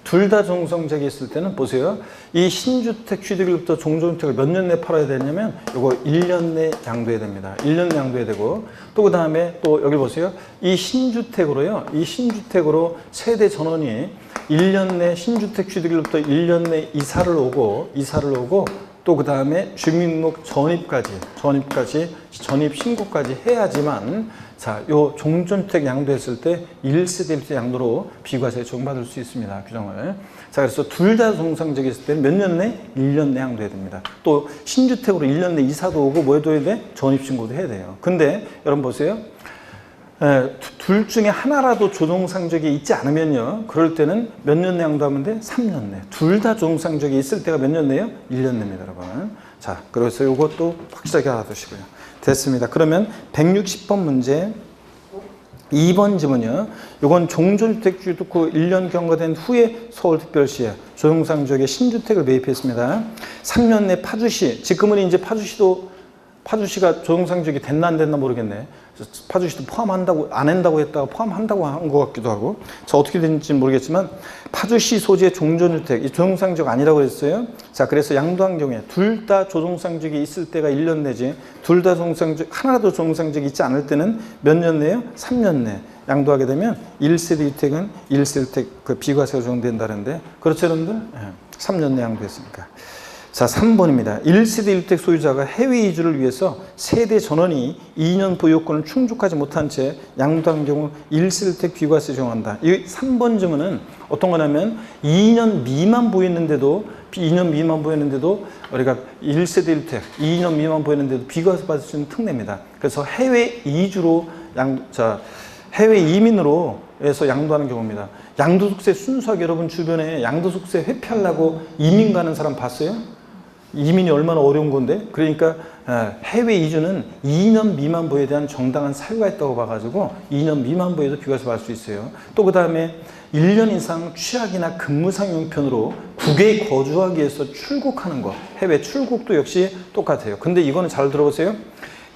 둘 다 조정상적이 있을 때는 보세요. 이 신주택 취득일부터 종전주택을 몇 년 내에 팔아야 되냐면 이거 1년 내에 양도해야 됩니다. 1년 내에 양도해야 되고 또 그 다음에 또 여기 보세요. 이 신주택으로요. 이 신주택으로 세대 전원이 1년 내 신주택 취득일부터 1년 내 이사를 오고 또 그 다음에 주민등록 전입 신고까지 해야지만 자, 요 종전주택 양도했을 때 1세대 1세 양도로 비과세 적용받을 수 있습니다. 규정을. 자, 그래서 둘 다 정상적이 있을 때는 몇 년 내? 1년 내 양도해야 됩니다. 또 신주택으로 1년 내 이사도 오고 뭐 해도 해야 돼? 전입신고도 해야 돼요. 근데 여러분 보세요. 둘 중에 하나라도 조정상적이 있지 않으면요. 그럴 때는 몇 년 내 양도하면 돼? 3년 내. 둘 다 조정상적이 있을 때가 몇 년 내요? 1년 내입니다, 여러분. 자, 그래서 이것도 확실하게 알아두시고요. 됐습니다. 그러면 160번 문제 2번 지문이요. 이건 종전주택 취득 후 1년 경과된 후에 서울특별시에 조정상적의 신주택을 매입했습니다. 3년 내 파주시, 지금은 이제 파주시가 조정상적이 됐나 안 됐나 모르겠네. 파주시도 포함한다고 안 한다고 했다가 포함한다고 한 것 같기도 하고. 자, 어떻게 됐는지 모르겠지만 파주시 소재 종전주택 이 조정상적 아니라고 했어요. 자, 그래서 양도한 경우에 둘 다 조정상적이 있을 때가 1년 내지 둘 다 조정상적 하나라도 조정상적이 있지 않을 때는 몇 년 내요? 3년 내 양도하게 되면 1세대 주택은 1세대 주택 그 비과세가 적용된다는데 그렇죠, 여러분들? 3년 내 양도했으니까. 자, 3번입니다. 1세대 1주택 소유자가 해외 이주를 위해서 세대 전원이 2년 보유요건을 충족하지 못한 채 양도한 경우 1세대 1주택 비과세 적용한다. 이 3번 질문은 어떤 거냐면 2년 미만 보였는데도 우리가 1세대 1주택 2년 미만 보였는데도 비과세 받을 수 있는 특례입니다. 그래서 해외 이주로 해외 이민으로 해서 양도하는 경우입니다. 양도소득세 순수하게 여러분 주변에 양도소득세 회피하려고 이민 가는 사람 봤어요? 이민이 얼마나 어려운 건데? 그러니까 해외 이주는 2년 미만부에 대한 정당한 사유가 있다고 봐가지고 2년 미만부에도 비과세 받을 수 있어요. 또 그 다음에 1년 이상 취약이나 근무상 형편으로 국외에 거주하기 위해서 출국하는 거, 해외 출국도 역시 똑같아요. 근데 이거는 잘 들어보세요.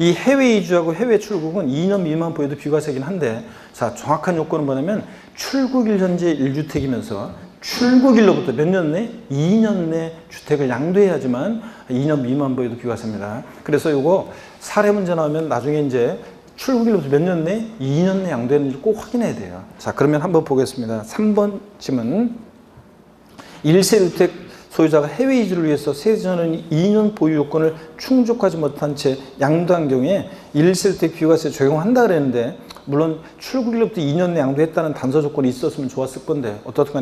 이 해외 이주하고 해외 출국은 2년 미만 보여도 비과세이긴 한데, 자, 정확한 요건은 뭐냐면 출국일 현재 1주택이면서 출국일로부터 몇 년 내? 2년 내 주택을 양도해야지만 2년 미만 보여도 비과세입니다. 그래서 요거 사례 문제 나오면 나중에 이제 출국일로부터 몇 년 내? 2년 내 양도했는지 꼭 확인해야 돼요. 자, 그러면 한번 보겠습니다. 3번 질문. 1세 주택 소유자가 해외 이주를 위해서 세전원이 2년 보유 요건을 충족하지 못한 채 양도한 경우에 1세 주택 비과세 적용한다 그랬는데, 물론 출국일로부터 2년 내 양도했다는 단서 조건이 있었으면 좋았을 건데 어떻게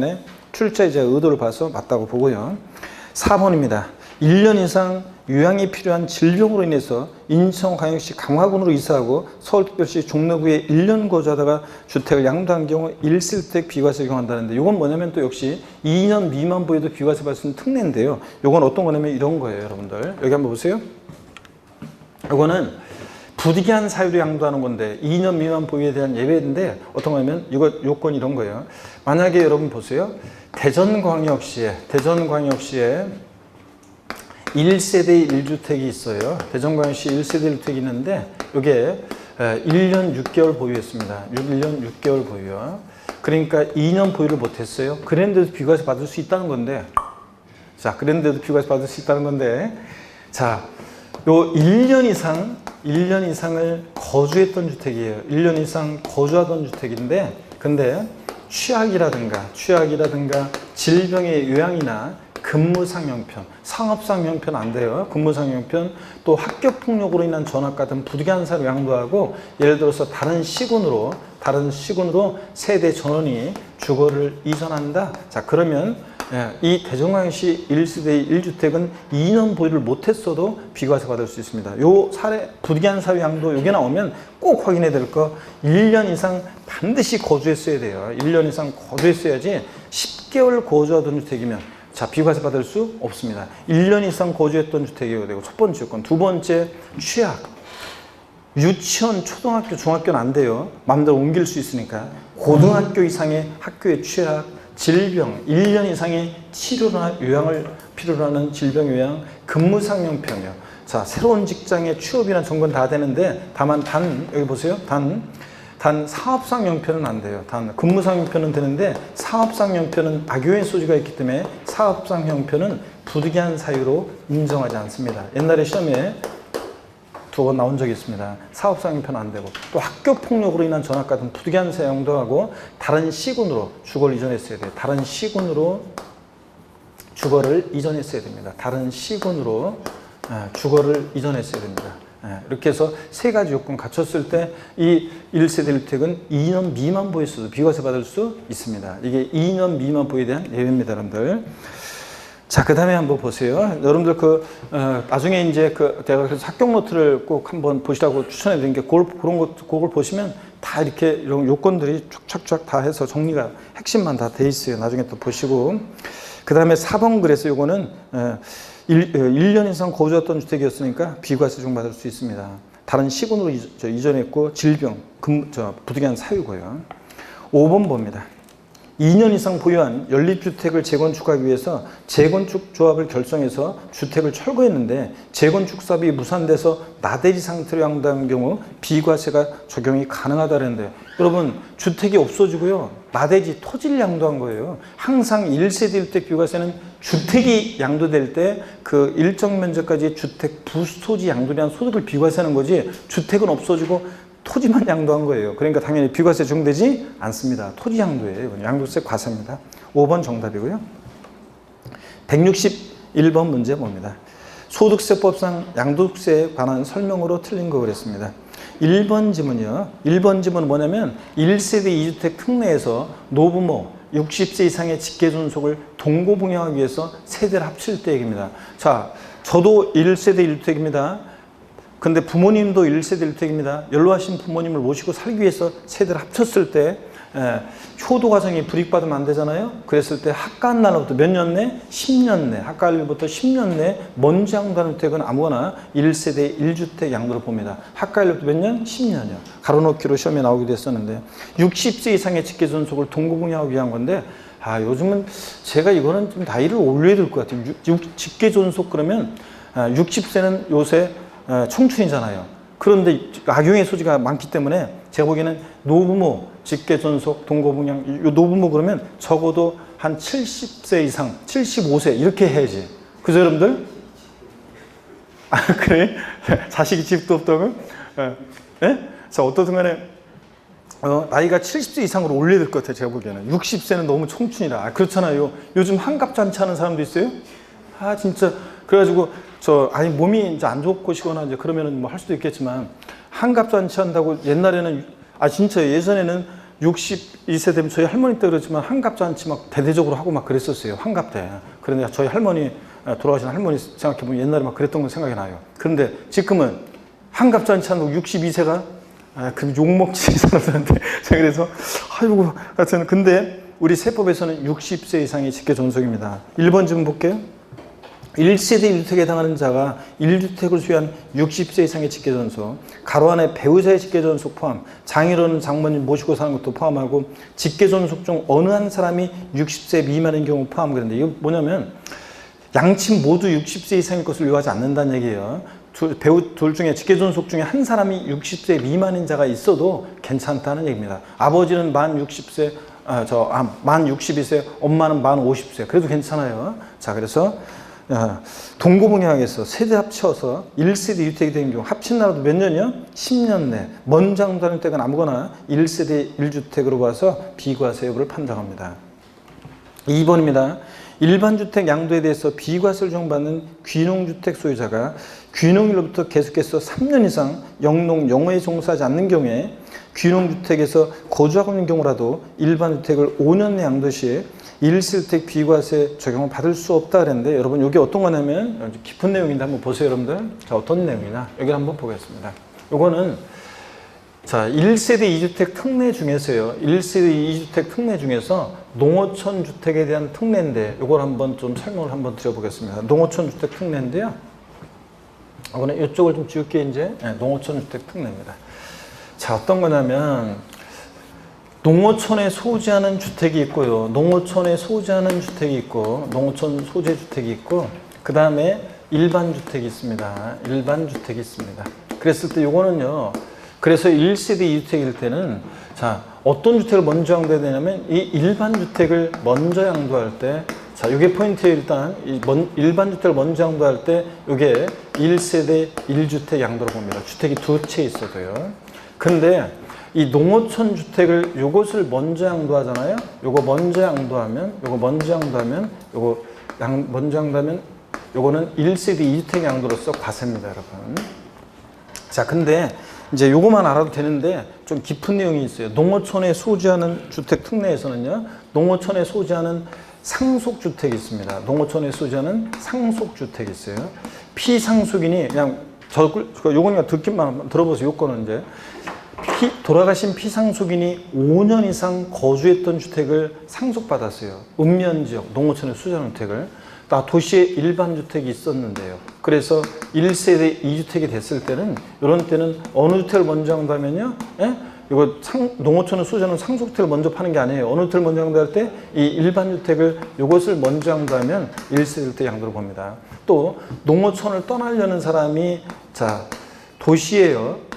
출자이자의 의도를 봐서 맞다고 보고요. 4번입니다. 1년 이상 요양이 필요한 질병으로 인해서 인천광역시 강화군으로 이사하고 서울특별시 종로구에 1년 거주하다가 주택을 양도한 경우 1세주택 비과세 적용한다는데, 이건 뭐냐면 또 역시 2년 미만 보여도 비과세 받을 수 있는 특례인데요. 이건 어떤 거냐면 이런 거예요, 여러분들. 여기 한번 보세요. 이거는 부득이한 사유로 양도하는 건데 2년 미만 보유에 대한 예외인데 어떤 거냐면 이거 요건이 이런 거예요. 만약에 여러분 보세요. 대전광역시에 1세대 1주택이 있어요. 대전광역시 1세대 1주택이 있는데 이게 1년 6개월 보유했습니다. 1년 6개월 보유요. 그러니까 2년 보유를 못했어요. 그랬는데도 비과세 받을 수 있다는 건데, 자, 그랬는데도 비과세 받을 수 있다는 건데, 자, 요 1년 이상을 거주했던 주택이에요. 1년 이상 거주하던 주택인데, 근데 취약이라든가 질병의 요양이나 근무상 형편, 상업상 형편 안 돼요. 근무상 형편, 또 학교폭력으로 인한 전학 같은 부득이한 사유로 양도하고, 예를 들어서 다른 시군으로 세대 전원이 주거를 이전한다. 자, 그러면 이 대전광역시 1세대 1주택은 2년 보유를 못했어도 비과세 받을 수 있습니다. 요 사례, 부득이한 사유 양도 요게 나오면 꼭 확인해야 될 거, 1년 이상 반드시 거주했어야 돼요. 1년 이상 거주했어야지. 10개월 거주하던 주택이면 자, 비과세 받을 수 없습니다. 1년 이상 거주했던 주택이어야 되고, 첫 번째 요건. 두 번째, 취약. 유치원, 초등학교, 중학교는 안 돼요. 마음대로 옮길 수 있으니까. 고등학교 이상의 학교의 취약, 질병, 1년 이상의 치료나 요양을 필요로 하는 질병 요양, 근무상 형편이요. 자, 새로운 직장의 취업이나 정보는 다 되는데, 다만 여기 보세요. 단 사업상 형편은 안 돼요. 단 근무상 형편은 되는데 사업상 형편은 악용의 소지가 있기 때문에 사업상 형편은 부득이한 사유로 인정하지 않습니다. 옛날에 시험에 2번 나온 적이 있습니다. 사업상 형편 안 되고 또 학교 폭력으로 인한 전학 같은 부득이한 사용도 하고 다른 시군으로 주거를 이전했어야 돼요. 다른 시군으로 주거를 이전했어야 됩니다. 다른 시군으로 주거를 이전했어야 됩니다. 이렇게 해서 세 가지 요건 갖췄을 때 이 1세대 1주택은 2년 미만 보유수도 비과세 받을 수 있습니다. 이게 2년 미만 보유에 대한 예외입니다, 여러분들. 자, 그 다음에 한번 보세요. 여러분들 나중에 이제 제가 그래서 합격 노트를 꼭 한번 보시라고 추천해 드린 게 그걸 보시면 다 이렇게 이런 요건들이 쫙쫙쫙 다 해서 정리가 핵심만 다 돼 있어요. 나중에 또 보시고. 그 다음에 4번 그래서 요거는 1년 이상 거주했던 주택이었으니까 비과세 적용받을 수 있습니다. 다른 시군으로 이전했고 질병, 부득이한 사유고요. 5번 봅니다. 2년 이상 보유한 연립주택을 재건축하기 위해서 재건축 조합을 결성해서 주택을 철거했는데 재건축 사업이 무산돼서 나대지 상태로 양도한 경우 비과세가 적용이 가능하다는데 여러분 주택이 없어지고요. 나대지 토지를 양도한 거예요. 항상 1세대 1주택 비과세는 주택이 양도될 때 그 일정 면적까지 주택 부수토지 양도량 소득을 비과세하는 거지 주택은 없어지고 토지만 양도한 거예요. 그러니까 당연히 비과세 적용되지 않습니다. 토지 양도예요. 양도세 과세입니다. 5번 정답이고요. 161번 문제 봅니다. 소득세법상 양도세에 관한 설명으로 틀린 거 그랬습니다. 1번 지문이요. 1번 지문은 뭐냐면 1세대 2주택 특례에서 노부모 60세 이상의 직계존속을 동고분양하기 위해서 세대를 합칠 때 얘기입니다. 자, 저도 1세대 1주택입니다. 근데 부모님도 1세대 1주택입니다. 연로하신 부모님을 모시고 살기 위해서 세대를 합쳤을 때 효도 과정이 불이익받으면 안 되잖아요. 그랬을 때 학가한 날로부터 몇 년 내? 10년 내. 학가일부터 10년 내 먼저 양도하는 주택은 아무거나 1세대 1주택 양도를 봅니다. 학가일부터 몇 년? 10년이요. 가로놓기로 시험에 나오기도 했었는데 60세 이상의 직계존속을 동고분양하기 위한 건데 요즘은 제가 이거는 좀 나이를 올려야 될 것 같아요. 직계존속 그러면 60세는 요새 청춘이잖아요. 그런데 악용의 소지가 많기 때문에 제가 보기에는 노부모, 직계존속, 동고분양, 이 노부모 그러면 적어도 한 70세 이상, 75세 이렇게 해야지. 그죠 여러분들? 그래? 자식이 집도 없다고? 예? 자, 어떻든 간에 나이가 70세 이상으로 올려야 될 것 같아요. 제가 보기에는 60세는 너무 청춘이라. 그렇잖아요. 요즘 환갑잔치 하는 사람도 있어요. 진짜 그래가지고 몸이 이제 안 좋고시거나 이제 그러면은 뭐 할 수도 있겠지만 환갑잔치 한다고 옛날에는 진짜 예전에는 62세 되면 저희 할머니 때 그렇지만 환갑잔치 막 대대적으로 하고 막 그랬었어요. 환갑 때. 그런데 저희 할머니 돌아가신 할머니 생각해보면 옛날에 막 그랬던 거 생각이 나요. 그런데 지금은 환갑잔치 한다고 62세가 그럼 욕먹지 사람들한테. 제가 그래서 하여튼 근데 우리 세법에서는 60세 이상이 직계존속입니다. 1번 질문 볼게요. 1세대 1주택에 해당하는 자가 1주택을 소유한 60세 이상의 직계존속, 가로 안에 배우자의 직계존속 포함, 장인어른, 장모님 모시고 사는 것도 포함하고 직계존속 중 어느 한 사람이 60세 미만인 경우 포함. 그런데 이거 뭐냐면 양친 모두 60세 이상일 것을 요하지 않는다는 얘기예요. 둘 중에 직계존속 중에 한 사람이 60세 미만인 자가 있어도 괜찮다는 얘기입니다. 아버지는 만 60세, 만 62세, 엄마는 만 50세. 그래도 괜찮아요. 자, 그래서 동고분양에서 세대 합쳐서 1세대 2주택이 된 경우 합친 날도 몇 년이요? 10년 내. 먼저 양도하는 주택은 아무거나 1세대 1주택으로 봐서 비과세 여부를 판정합니다. 2번입니다. 일반 주택 양도에 대해서 비과세를 적용받는 귀농주택 소유자가 귀농일로부터 계속해서 3년 이상 영농, 영어에 종사하지 않는 경우에 귀농주택에서 거주하고 있는 경우라도 일반 주택을 5년 내 양도 시에 1세대주택 비과세 적용을 받을 수 없다 그랬는데 여러분 이게 어떤 거냐면 깊은 내용인데 한번 보세요 여러분들. 자, 어떤 내용이나 여기를 한번 보겠습니다. 요거는 자 1세대 2주택 특례 중에서요. 1세대 2주택 특례 중에서 농어촌 주택에 대한 특례인데 요걸 한번 좀 설명을 한번 드려보겠습니다. 농어촌 주택 특례인데요. 이거는 이쪽을 좀 지울게 이제 농어촌 주택 특례입니다. 자, 어떤 거냐면 농어촌에 소지하는 주택이 있고요. 농어촌에 소지하는 주택이 있고 농어촌 소재 주택이 있고 그 다음에 일반 주택이 있습니다. 일반 주택이 있습니다. 그랬을 때 요거는요. 그래서 1세대 2주택일 때는 자, 어떤 주택을 먼저 양도해야 되냐면 이 일반 주택을 먼저 양도할 때 자, 이게 포인트예요. 일단 일반 주택을 먼저 양도할 때 이게 1세대 1주택 양도로 봅니다. 주택이 두 채 있어도요. 근데 이 농어촌 주택을 요것을 먼저 양도하잖아요. 요거 먼저 양도하면 요거는 1세대 2주택 양도로서 과세입니다, 여러분. 자, 근데 이제 요거만 알아도 되는데 좀 깊은 내용이 있어요. 농어촌에 소지하는 주택 특례에서는요. 농어촌에 소지하는 상속주택이 있습니다. 농어촌에 소지하는 상속주택이 있어요. 피상속인이 그냥 요건 그냥 듣기만 들어보세요. 요거는 이제 돌아가신 피상속인이 5년 이상 거주했던 주택을 상속받았어요. 읍면지역, 농어촌에 소지하는 주택을. 도시에 일반 주택이 있었는데요. 그래서 1세대 2주택이 됐을 때는 이런 때는 어느 주택을 먼저 양도하면요. 예? 이거 농어촌에 소지하는 상속주택을 먼저 파는 게 아니에요. 어느 주택을 먼저 양도할 때 이 일반 주택을 이것을 먼저 양도하면 1세대 때 양도를 봅니다. 또 농어촌을 떠나려는 사람이 자 도시에요.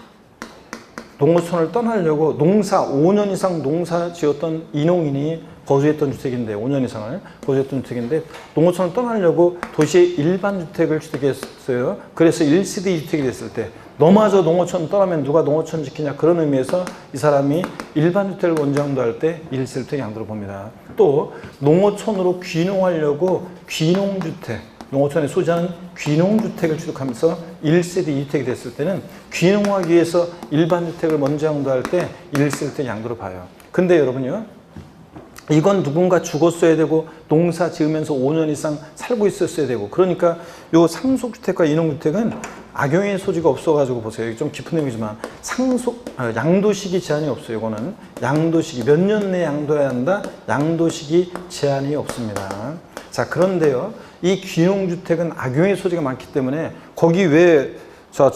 농어촌을 떠나려고 5년 이상 농사 지었던 이농인이 거주했던 주택인데 5년 이상을 거주했던 주택인데 농어촌을 떠나려고 도시에 일반 주택을 취득했어요. 그래서 1세대 2주택이 됐을 때 너마저 농어촌 떠나면 누가 농어촌 지키냐 그런 의미에서 이 사람이 일반 주택을 먼저 양도할 때 1세대 양도를 봅니다. 또 농어촌으로 귀농하려고 귀농주택 농어촌에 소지하는 귀농주택을 취득하면서 1세대 2주택이 됐을 때는 귀농하기 위해서 일반 주택을 먼저 양도할 때 1세대 양도를 봐요. 근데 여러분요. 이건 누군가 죽었어야 되고 농사 지으면서 5년 이상 살고 있었어야 되고 그러니까 요 상속주택과 인용주택은 악용의 소지가 없어가지고 보세요. 이게 좀 깊은 내용이지만 양도시기 제한이 없어요. 이거는 양도시기 몇 년 내에 양도해야 한다. 양도시기 제한이 없습니다. 자 그런데요. 이 귀농주택은 악용의 소지가 많기 때문에 거기 왜 저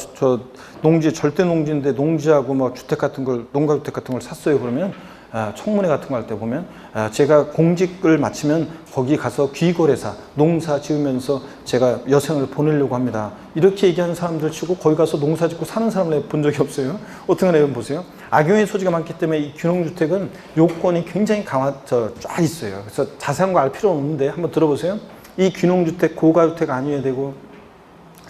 농지 절대 농지인데 농지하고 막 주택 같은 걸 농가주택 같은 걸 샀어요. 그러면 청문회 같은 거 할 때 보면 제가 공직을 마치면 거기 가서 귀거래사 농사 지으면서 제가 여생을 보내려고 합니다. 이렇게 얘기하는 사람들 치고 거기 가서 농사 짓고 사는 사람을 본 적이 없어요. 어떻게 하냐면 보세요. 악용의 소지가 많기 때문에 이 귀농주택은 요건이 굉장히 쫙 있어요. 그래서 자세한 거 알 필요는 없는데 한번 들어보세요. 이 귀농주택 고가주택 아니어야 되고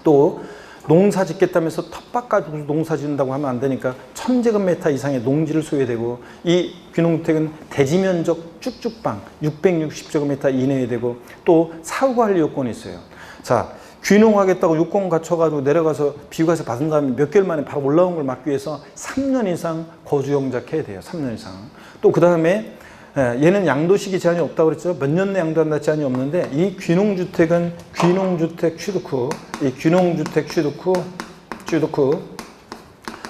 또 농사 짓겠다면서 텃밭 가지고 농사 짓는다고 하면 안 되니까 1000제곱미터 이상의 농지를 소유해야 되고 이 귀농주택은 대지 면적 쭉쭉방 660제곱미터 이내에 되고 또 사후관리 요건이 있어요. 자, 귀농하겠다고 요건 갖춰가지고 내려가서 비과세 받은 다음에 몇 개월 만에 바로 올라온 걸 막기 위해서 3년 이상 거주 영작해야 돼요. 3년 이상. 또 그 다음에 얘는 양도시기 제한이 없다고 그랬죠. 몇 년 내 양도한다 제한이 없는데 이 귀농주택은 귀농주택 취득 후 이 귀농주택 취득 후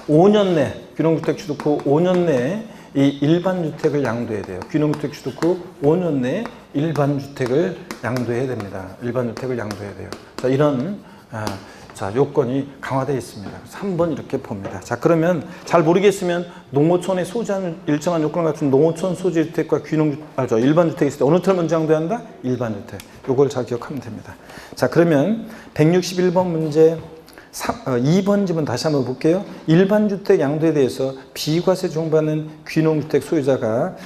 5년 내 귀농주택 취득 후 5년 내에 이 일반주택을 양도해야 돼요. 귀농주택 취득 후 5년 내에 일반주택을 양도해야 됩니다. 일반주택을 양도해야 돼요. 자, 이런 요건이 강화되어 있습니다. 그래서 한번 이렇게 봅니다. 자, 그러면 잘 모르겠으면 농어촌에 소지하는 일정한 요건 같은 농어촌 소지주택과 일반주택이 있을 때 어느 주택을 먼저 양도해야 한다? 일반주택. 요걸 잘 기억하면 됩니다. 자, 그러면 161번 문제 2번 집은 다시 한번 볼게요. 일반주택 양도에 대해서 비과세 적용받는 귀농주택 소유자가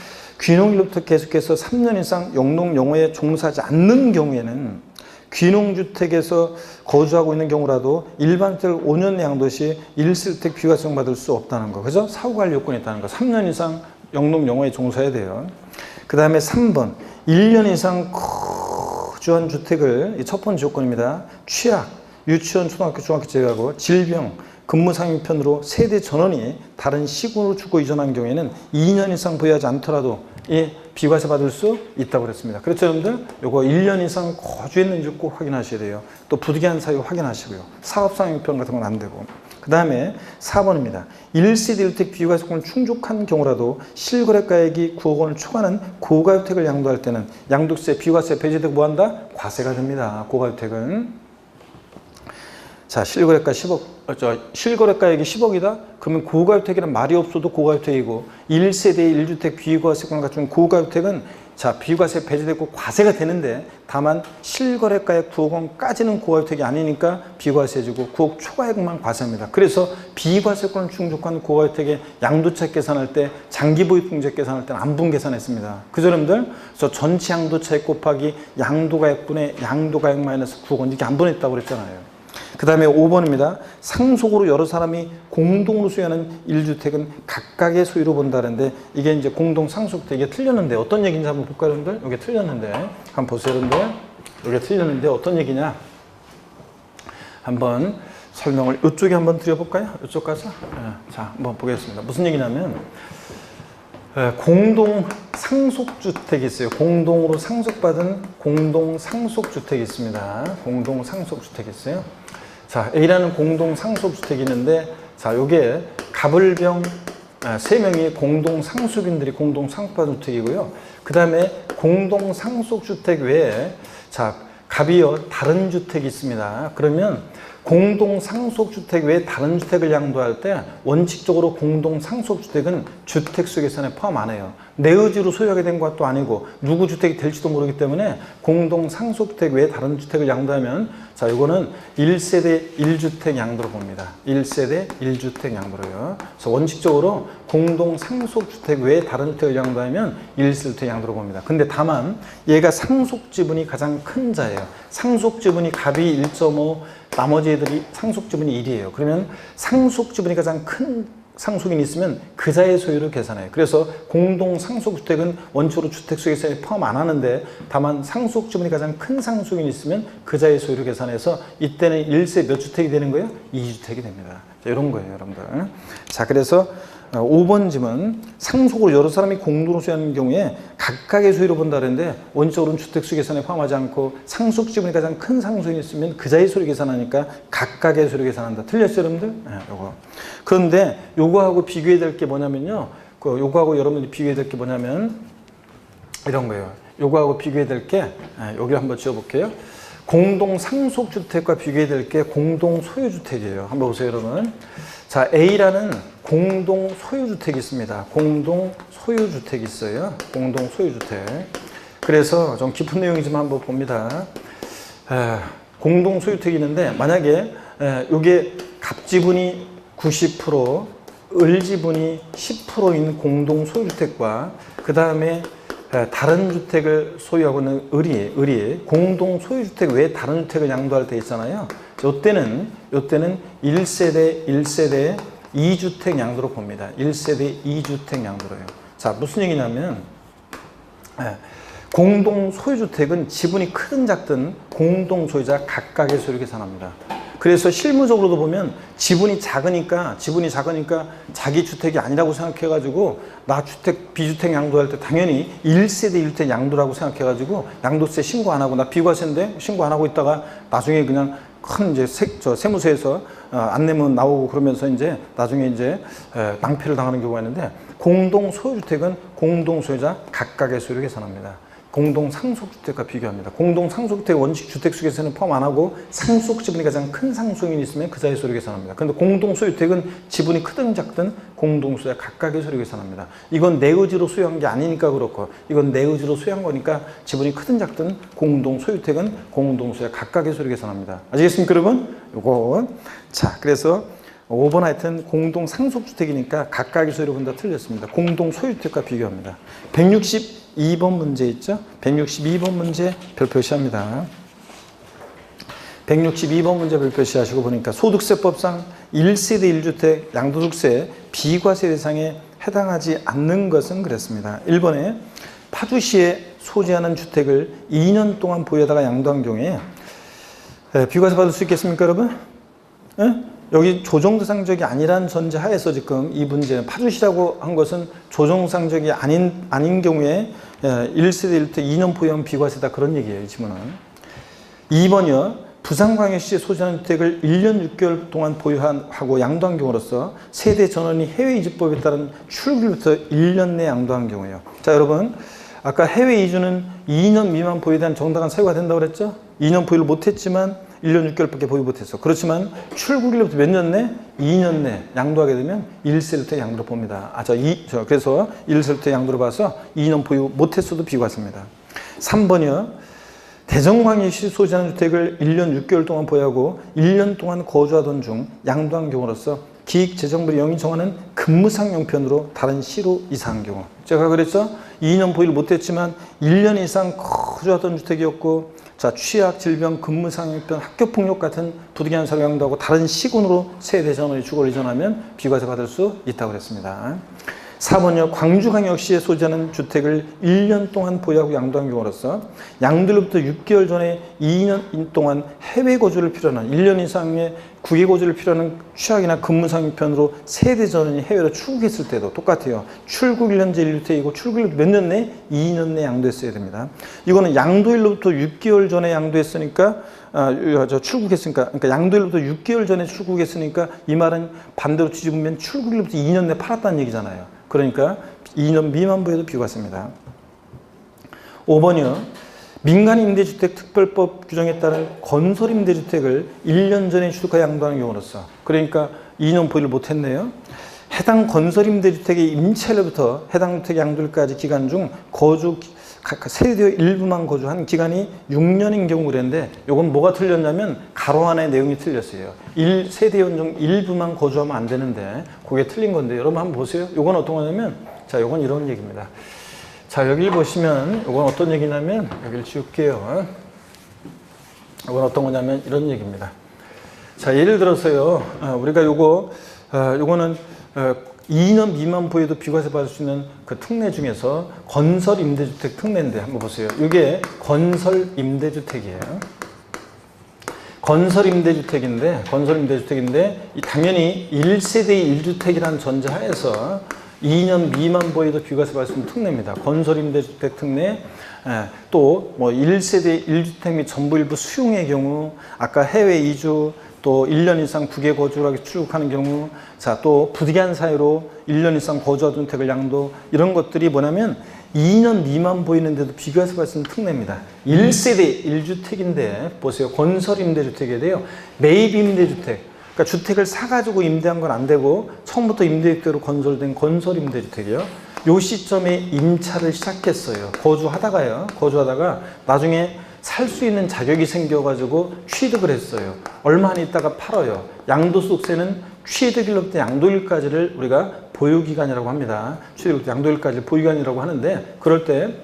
귀농일로부터 계속해서 3년 이상 영농 영호에 종사하지 않는 경우에는 귀농주택에서 거주하고 있는 경우라도 일반주택을 5년 양도 시 1세대주택 비과세 받을 수 없다는 거. 그래서 사후관리 요건이 있다는 거. 3년 이상 영농 영호에 종사해야 돼요. 그 다음에 3번 1년 이상 거주한 주택을 첫 번째 조건입니다. 취약, 유치원, 초등학교, 중학교 제외하고 질병, 근무상여편으로 세대 전원이 다른 시군으로 주거 이전한 경우에는 2년 이상 보유하지 않더라도 이 비과세 받을 수 있다고 그랬습니다. 그렇죠, 여러분들? 요거 1년 이상 거주했는지 꼭 확인하셔야 돼요. 또 부득이한 사유 확인하시고요. 사업상여편 같은 건 안 되고. 그 다음에 4번입니다. 1세대 1주택 비과세권을 충족한 경우라도 실거래가액이 9억 원을 초과하는 고가주택을 양도할 때는 양도세, 비과세 배제되고 뭐한다? 과세가 됩니다. 고가주택은. 자, 실거래가 10억, 실거래가액이 10억이다? 그러면 고가주택이란 말이 없어도 고가주택이고 1세대 1주택 비과세권 갖춘 고가주택은 자, 비과세 배제되고 과세가 되는데 다만 실거래가액 9억 원까지는 고가주택이 아니니까 비과세지고 9억 초과액만 과세합니다. 그래서 비과세권을 충족한 고가주택의 양도차익 계산할 때 장기보유풍제 계산할 때는 안분 계산했습니다. 그죠 여러분들? 그래서 전체 양도차익 곱하기 양도가액분의 양도가액 마이너스 9억 원 이렇게 안분했다고 그랬잖아요. 그 다음에 5번입니다. 상속으로 여러 사람이 공동으로 소유하는 1주택은 각각의 소유로 본다는데 이게 이제 공동 상속주택 이게 틀렸는데 어떤 얘기인지 한번 볼까요, 여러분들? 이게 틀렸는데 한번 보세요, 여러분들. 이게 틀렸는데 어떤 얘기냐? 한번 설명을 이쪽에 한번 드려볼까요? 이쪽 가서 자, 한번 보겠습니다. 무슨 얘기냐면 공동 상속주택이 있어요. 공동으로 상속받은 공동 상속주택이 있습니다. 공동 상속주택이 있어요. 자, A라는 공동 상속주택이 있는데, 자, 요게 갑을병 3명이 공동 상속인들이 공동 상속받은 주택이고요. 그 다음에 공동 상속주택 외에, 자, 갑이요, 다른 주택이 있습니다. 그러면 공동 상속주택 외에 다른 주택을 양도할 때 원칙적으로 공동 상속주택은 주택수 계산에 포함 안 해요. 내 의지로 소유하게 된 것도 아니고 누구 주택이 될지도 모르기 때문에 공동 상속주택 외에 다른 주택을 양도하면 자, 이거는 1세대 1주택 양도로 봅니다. 1세대 1주택 양도로요. 그래서 원칙적으로 공동 상속주택 외에 다른 주택을 양도하면 1세대 양도로 봅니다. 근데 다만 얘가 상속지분이 가장 큰 자예요. 상속지분이 갑이 1.5, 나머지 애들이 상속지분이 1이에요. 그러면 상속지분이 가장 큰 상속인이 있으면 그 자의 소유를 계산해요. 그래서 공동 상속주택은 원칙으로 주택수 계산에 포함 안 하는데 다만 상속지분이 가장 큰 상속인이 있으면 그 자의 소유를 계산해서 이때는 1세 몇 주택이 되는 거예요? 2주택이 됩니다. 자, 이런 거예요, 여러분들. 자, 그래서 5번 질문, 상속으로 여러 사람이 공동으로 소유하는 경우에 각각의 소유로 본다 그랬는데 원칙적으로는 주택수 계산에 포함하지 않고 상속지분이 가장 큰 상속인이 있으면 그 자의 소유 계산하니까 각각의 소유 계산한다. 틀렸어요, 여러분들? 네, 요거. 그런데 요거하고 비교해야 될 게 뭐냐면요. 요거하고 여러분들이 비교해야 될 게 뭐냐면 이런 거예요. 요거하고 비교해야 될 게 여기 한번 지어볼게요. 공동 상속주택과 비교해야 될 게 공동 소유주택이에요. 한번 보세요, 여러분. 자, A라는 공동 소유주택이 있습니다. 공동 소유주택이 있어요. 공동 소유주택. 그래서 좀 깊은 내용이지만 한번 봅니다. 공동 소유주택이 있는데 만약에 이게 갑지분이 90%, 을지분이 10%인 공동 소유주택과 그 다음에 다른 주택을 소유하고 있는 을이 공동 소유주택 외에 다른 주택을 양도할 때 있잖아요. 요때는 1세대 2주택 양도로 봅니다. 1세대 2주택 양도로요. 자, 무슨 얘기냐면 공동 소유주택은 지분이 크든 작든 공동 소유자 각각의 소유를 계산합니다. 그래서 실무적으로도 보면 지분이 작으니까 자기 주택이 아니라고 생각해가지고 나 주택 비주택 양도할 때 당연히 1세대 1주택 양도라고 생각해가지고 양도세 신고 안 하고 나 비과세인데 신고 안 하고 있다가 나중에 그냥 큰 이제 세무서에서 안 내면 나오고 그러면서 이제 나중에 이제 낭패를 당하는 경우가 있는데 공동 소유주택은 공동 소유자 각각의 소유를 계산합니다. 공동 상속주택과 비교합니다. 공동 상속주택 원칙 주택수 계산은 포함 안 하고 상속지분이 가장 큰 상속인이 있으면 그 자의 소유를 계산합니다. 그런데 공동 소유주택은 지분이 크든 작든 공동 소유자 각각의 소유를 계산합니다. 이건 내 의지로 소유한 게 아니니까 그렇고 이건 내 의지로 소유한 거니까 지분이 크든 작든 공동 소유주택은 공동 소유자 각각의 소유를 계산합니다. 아시겠습니까, 여러분? 요거. 자, 그래서 5번 하여튼 공동 상속주택이니까 각각의 소유를 본다 틀렸습니다. 공동 소유주택과 비교합니다. 162번 문제 있죠? 162번 문제 별표시합니다. 162번 문제 별표시하시고 보니까 소득세법상 1세대 1주택 양도소득세 비과세 대상에 해당하지 않는 것은 그랬습니다. 1번에 파주시에 소지하는 주택을 2년 동안 보유하다가 양도한 경우에 비과세 받을 수 있겠습니까, 여러분? 네? 여기 조정대상적이 아니란 전제하에서 지금 이 문제는 파주시라고 한 것은 조정대상적이 아닌 경우에 1세대 1주택 2년 보유하면 비과세다 그런 얘기예요, 이 질문은. 2번이요. 부산광역시에 소지하는 주택을 1년 6개월 동안 보유하고 양도한 경우로서 세대 전원이 해외 이주법에 따른 출국일부터 1년 내 양도한 경우예요. 자, 여러분. 아까 해외 이주는 2년 미만 보유에 대한 정당한 사유가 된다고 그랬죠? 2년 보유를 못했지만 1년 6개월밖에 보유 못했어. 그렇지만 출국일로부터 몇 년 내? 2년 내 양도하게 되면 1세부터 양도를 봅니다. 그래서 1세부터 양도를 봐서 2년 보유 못했어도 비과세입니다. 3번이요. 대전광역시 소지하는 주택을 1년 6개월 동안 보유하고 1년 동안 거주하던 중 양도한 경우로서 기획재정부의 영이 정하는 근무상 형편으로 다른 시로 이사한 경우. 제가 그랬죠? 2년 보유를 못했지만 1년 이상 거주하던 주택이었고, 자, 취약, 질병, 근무상 형편, 학교폭력 같은 부득이한 사유 양도하고 다른 시군으로 세대 전원이 주거를 이전하면 비과세 받을 수 있다고 그랬습니다. 4번이요. 광주광역시에 소지하는 주택을 1년 동안 보유하고 양도한 경우로서 양도일로부터 6개월 전에 2년 동안 해외 거주를 필요로 하는 1년 이상의 국외 거주를 필요로 하는 취약이나 근무상 형편으로 세대 전원이 해외로 출국했을 때도 똑같아요. 출국 1년제 1주택이고 출국일로부터 몇 년 내? 2년 내 양도했어야 됩니다. 이거는 양도일로부터 6개월 전에 양도했으니까 출국했으니까, 그러니까 양도일로부터 6개월 전에 출국했으니까 이 말은 반대로 뒤집으면 출국일로부터 2년 내 팔았다는 얘기잖아요. 그러니까 2년 미만 보유도 비과세입니다. 5번이요. 민간임대주택 특별법 규정에 따른 건설임대주택을 1년 전에 취득하여 양도하는 경우로서, 그러니까 2년 보유를 못했네요. 해당 건설임대주택의 임차일로부터 해당 주택 양도일까지 기간 중 거주 세대 일부만 거주한 기간이 6년인 경우 그랬는데, 이건 뭐가 틀렸냐면 가로 안에 내용이 틀렸어요. 세대 연중 일부만 거주하면 안 되는데 그게 틀린 건데, 여러분 한번 보세요. 이건 어떤 거냐면, 자, 이건 이런 얘기입니다. 자, 여기 보시면 이건 어떤 얘기냐면, 여기를 지울게요. 이건 어떤 거냐면 이런 얘기입니다. 자, 예를 들어서요, 우리가 요거는 2년 미만 보유도 비과세 받을 수 있는 그 특례 중에서 건설 임대주택 특례인데 한번 보세요. 이게 건설 임대주택이에요. 건설 임대주택인데 당연히 1세대 1주택이라는 전제하에서 2년 미만 보유도 비과세 받을 수 있는 특례입니다. 건설 임대주택 특례. 또 뭐 1세대 1주택 및 전부 일부 수용의 경우, 아까 해외 이주, 또 1년 이상 국외 거주를 출국하는 경우, 자, 또 부득이한 사유로 1년 이상 거주하던 주택을 양도, 이런 것들이 뭐냐면 2년 미만 보이는데도 비과세 받을 수 있는 특례입니다. 1세대 1주택인데 보세요. 건설 임대주택에 대해요. 매입 임대주택. 그러니까 주택을 사가지고 임대한 건 안 되고 처음부터 임대주택으로 건설된 건설 임대주택이요. 요 시점에 임차를 시작했어요. 거주하다가 나중에 살 수 있는 자격이 생겨가지고 취득을 했어요. 얼마 안 있다가 팔아요. 양도소득세는 취득일로부터 양도일까지를 우리가 보유기간이라고 합니다. 취득일로부터 양도일까지 보유기간이라고 하는데, 그럴 때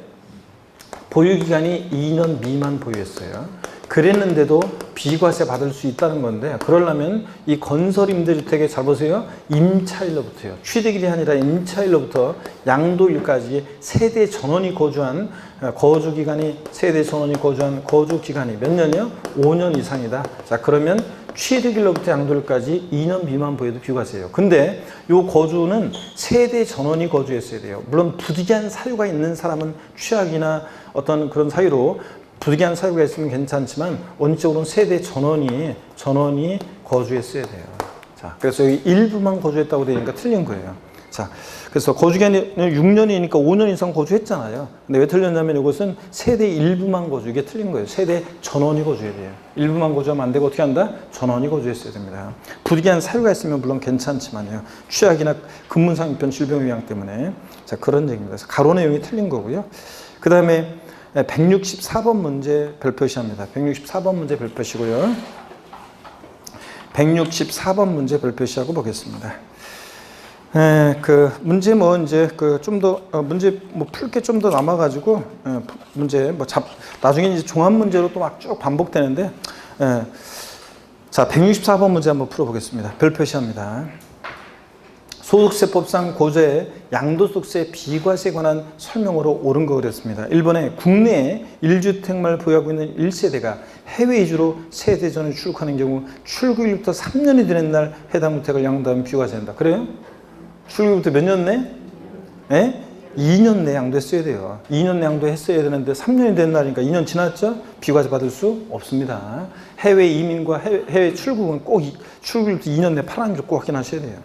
보유기간이 2년 미만 보유했어요. 그랬는데도 비과세 받을 수 있다는 건데, 그러려면 이 건설임대주택에, 잘 보세요. 임차일로부터요. 취득일이 아니라 임차일로부터 양도일까지 세대 전원이 거주한 거주기간이, 세대 전원이 거주한 거주기간이 몇 년이요? 5년 이상이다. 자, 그러면 취득일로부터 양도일까지 2년 미만 보유도 비과세예요. 근데 요 거주는 세대 전원이 거주했어야 돼요. 물론 부득이한 사유가 있는 사람은 취약이나 어떤 그런 사유로 부득이한 사유가 있으면 괜찮지만 원칙적으로는 세대 전원이 거주했어야 돼요. 자, 그래서 여기 일부만 거주했다고 되니까 틀린 거예요. 자, 그래서 거주기간이 6년이니까 5년 이상 거주했잖아요. 근데 왜 틀렸냐면 이것은 세대 일부만 거주, 이게 틀린 거예요. 세대 전원이 거주해야 돼요. 일부만 거주하면 안 되고 어떻게 한다? 전원이 거주했어야 됩니다. 부득이한 사유가 있으면 물론 괜찮지만요. 취약이나 근무상 형편, 질병 요양 때문에. 자, 그런 얘기입니다. 그래서 가로 내용이 틀린 거고요. 그 다음에 164번 문제 별표시합니다. 164번 문제 별표시고요. 164번 문제 별표시하고 보겠습니다. 그 문제 뭐 이제 그 좀 더 문제 뭐 풀 게 좀 더 남아가지고 문제 뭐 나중에 이제 종합 문제로 또 막 쭉 반복되는데, 자, 164번 문제 한번 풀어보겠습니다. 별표시합니다. 소득세법상 고조의 양도소득세 비과세에 관한 설명으로 옳은 거 그랬습니다. 1번에 국내에 1주택만 보유하고 있는 1세대가 해외 이주로 세대 전을 출국하는 경우 출국일부터 3년이 되는 날 해당 주택을 양도하면 비과세된다. 그래요? 출국일부터 몇 년 내? 네? 2년 내 양도했어야 돼요. 2년 내 양도했어야 되는데 3년이 된 날이니까 2년 지났죠? 비과세 받을 수 없습니다. 해외 이민과 해외 출국은 꼭 출국일부터 2년 내 8안주를 꼭 확인하셔야 돼요.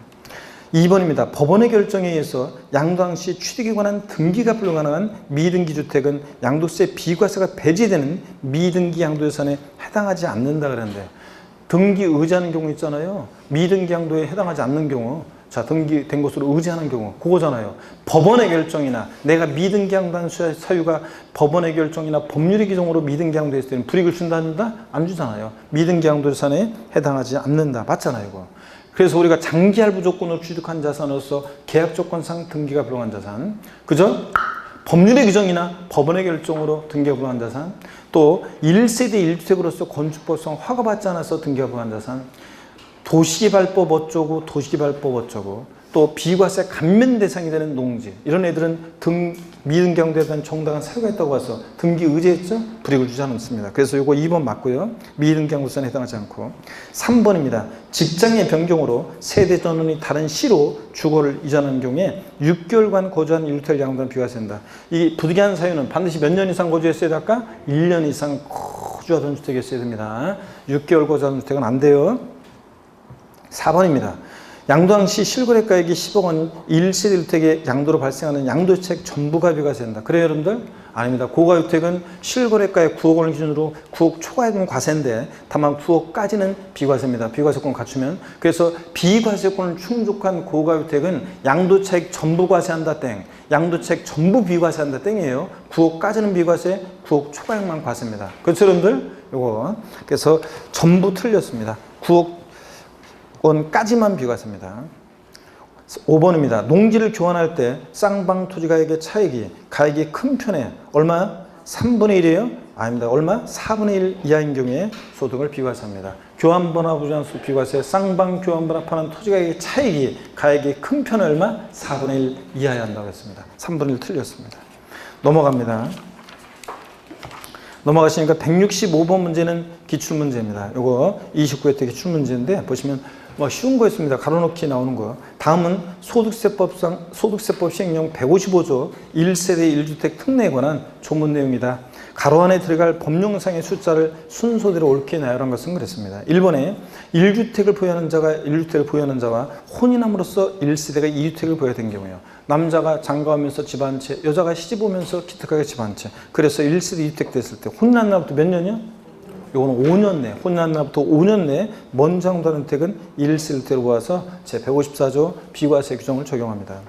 2번입니다. 법원의 결정에 의해서 양도항시 취득에 관한 등기가 불가능한 미등기 주택은 양도세 비과세가 배제되는 미등기 양도예산에 해당하지 않는다 그랬는데, 등기 의지하는 경우 있잖아요. 미등기 양도에 해당하지 않는 경우, 자, 등기된 것으로 의지하는 경우, 그거잖아요. 법원의 결정이나 내가 미등기 양도한 사유가 법원의 결정이나 법률의 규정으로 미등기 양도했을 때는 불이익을 준다, 안 준다? 안 주잖아요. 미등기 양도예산에 해당하지 않는다. 맞잖아요, 이거. 그래서 우리가 장기할부 조건으로 취득한 자산으로서 계약 조건상 등기가 불가한 자산, 그죠? 법률의 규정이나 법원의 결정으로 등기가 불가한 자산, 또 1세대 1주택으로서 건축법상 허가받지 않아서 등기가 불가한 자산, 도시개발법 어쩌고 도시개발법 어쩌고, 또 비과세 감면 대상이 되는 농지, 이런 애들은 미등기 양도에 대한 정당한 사유가 있다고 봐서 등기 의제했죠? 불이익을 주지 않습니다. 그래서 이거 2번 맞고요. 미등기 양도세에 해당하지 않고. 3번입니다. 직장의 변경으로 세대 전원이 다른 시로 주거를 이전하는 경우에 6개월간 거주한 1주택을 양도한 비과세된다. 이 부득이한 사유는 반드시 몇 년 이상 거주했어야 될까? 1년 이상 거주하던 주택이었어야 됩니다. 6개월 거주하던 주택은 안 돼요. 4번입니다. 양도항시 실거래가액이 10억 원 1세대 주택의 양도로 발생하는 양도책 전부가 비과세된다. 그래요, 여러분들? 아닙니다. 고가주택은 실거래가액 9억 원을 기준으로 9억 초과액은 과세인데 다만 9억까지는 비과세입니다. 비과세권 갖추면. 그래서 비과세권을 충족한 고가주택은 양도책 전부 과세한다 땡, 양도책 전부 비과세한다 땡이에요. 9억까지는 비과세, 9억 초과액만 과세입니다. 그렇죠, 여러분들? 요거. 그래서 전부 틀렸습니다. 9억 원까지만 비과세입니다. 5번입니다. 농지를 교환할 때 쌍방 토지 가액의 차익이 가액이 큰 편에 얼마? 3분의 1이에요? 아닙니다. 얼마? 4분의 1 이하인 경우에 소득을 비과세합니다. 교환번화 부jan수 비과세, 쌍방 교환번화 파는 토지 가액의 차익이 가액이 큰 편에 얼마? 4분의 1 이하야 한다고 했습니다. 3분의 1 틀렸습니다. 넘어갑니다. 넘어가시니까 165번 문제는 기출문제입니다. 이거 29회 기출문제인데 보시면 뭐 쉬운 거 있습니다. 가로놓기 나오는 거. 다음은 소득세법 시행령 155조 1세대 1주택 특례에 관한 조문 내용이다. 가로 안에 들어갈 법령상의 숫자를 순서대로 옳게 나열한 것은 그랬습니다. 1번에 1주택을 보유하는 자와 혼인함으로써 1세대가 2주택을 보유된 경우요. 남자가 장가오면서 집 한 채, 여자가 시집 오면서 기특하게 집 한 채. 그래서 1세대 2주택 됐을 때 혼인한 날부터 몇 년이요? 이거는 5년 내, 혼인한 날부터 5년 내에 먼저 양도하는 혜택은 1세대로 모아서 제154조 비과세 규정을 적용합니다.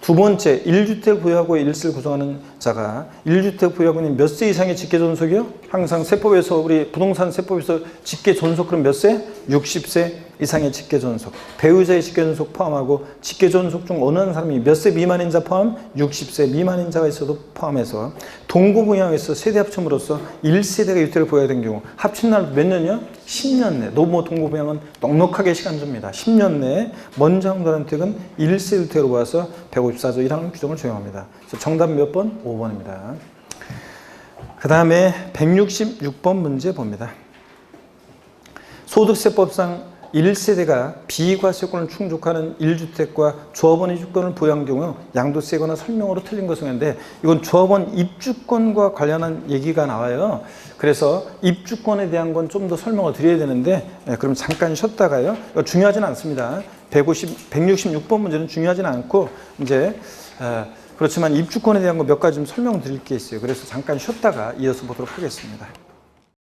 두 번째, 1주택 보유하고 1세를 구성하는 자가 1주택 보유하고 있는 몇 세 이상의 직계존속이요? 항상 세법에서, 우리 부동산 세법에서 직계존속 그럼 몇 세? 60세 이상의 직계존속. 배우자의 직계존속 포함하고 직계존속 중 어느 한 사람이 몇 세 미만인 자 포함? 60세 미만인 자가 있어도 포함해서 동거부양에서 세대 합첨으로써 1세대가 유택을 보유해야 된 경우 합친 날 몇 년이요? 10년 내. 노모 동거부양은 넉넉하게 시간 줍니다. 10년 내에 먼저 양도하는 혜택은 1세 유택으로 모아서 154조 1항 규정을 적용합니다. 그래서 정답 몇 번? 5번입니다. 그 다음에 166번 문제 봅니다. 소득세법상 1세대가 비과세권을 충족하는 1주택과 조합원 입주권을 보유한 경우 양도세거나 설명으로 틀린 것은 있는데, 이건 조합원 입주권과 관련한 얘기가 나와요. 그래서 입주권에 대한 건 좀 더 설명을 드려야 되는데, 그럼 잠깐 쉬었다가요. 이거 중요하진 않습니다. 166번 문제는 중요하진 않고, 이제 그렇지만 입주권에 대한 거 몇 가지 좀 설명을 드릴 게 있어요. 그래서 잠깐 쉬었다가 이어서 보도록 하겠습니다.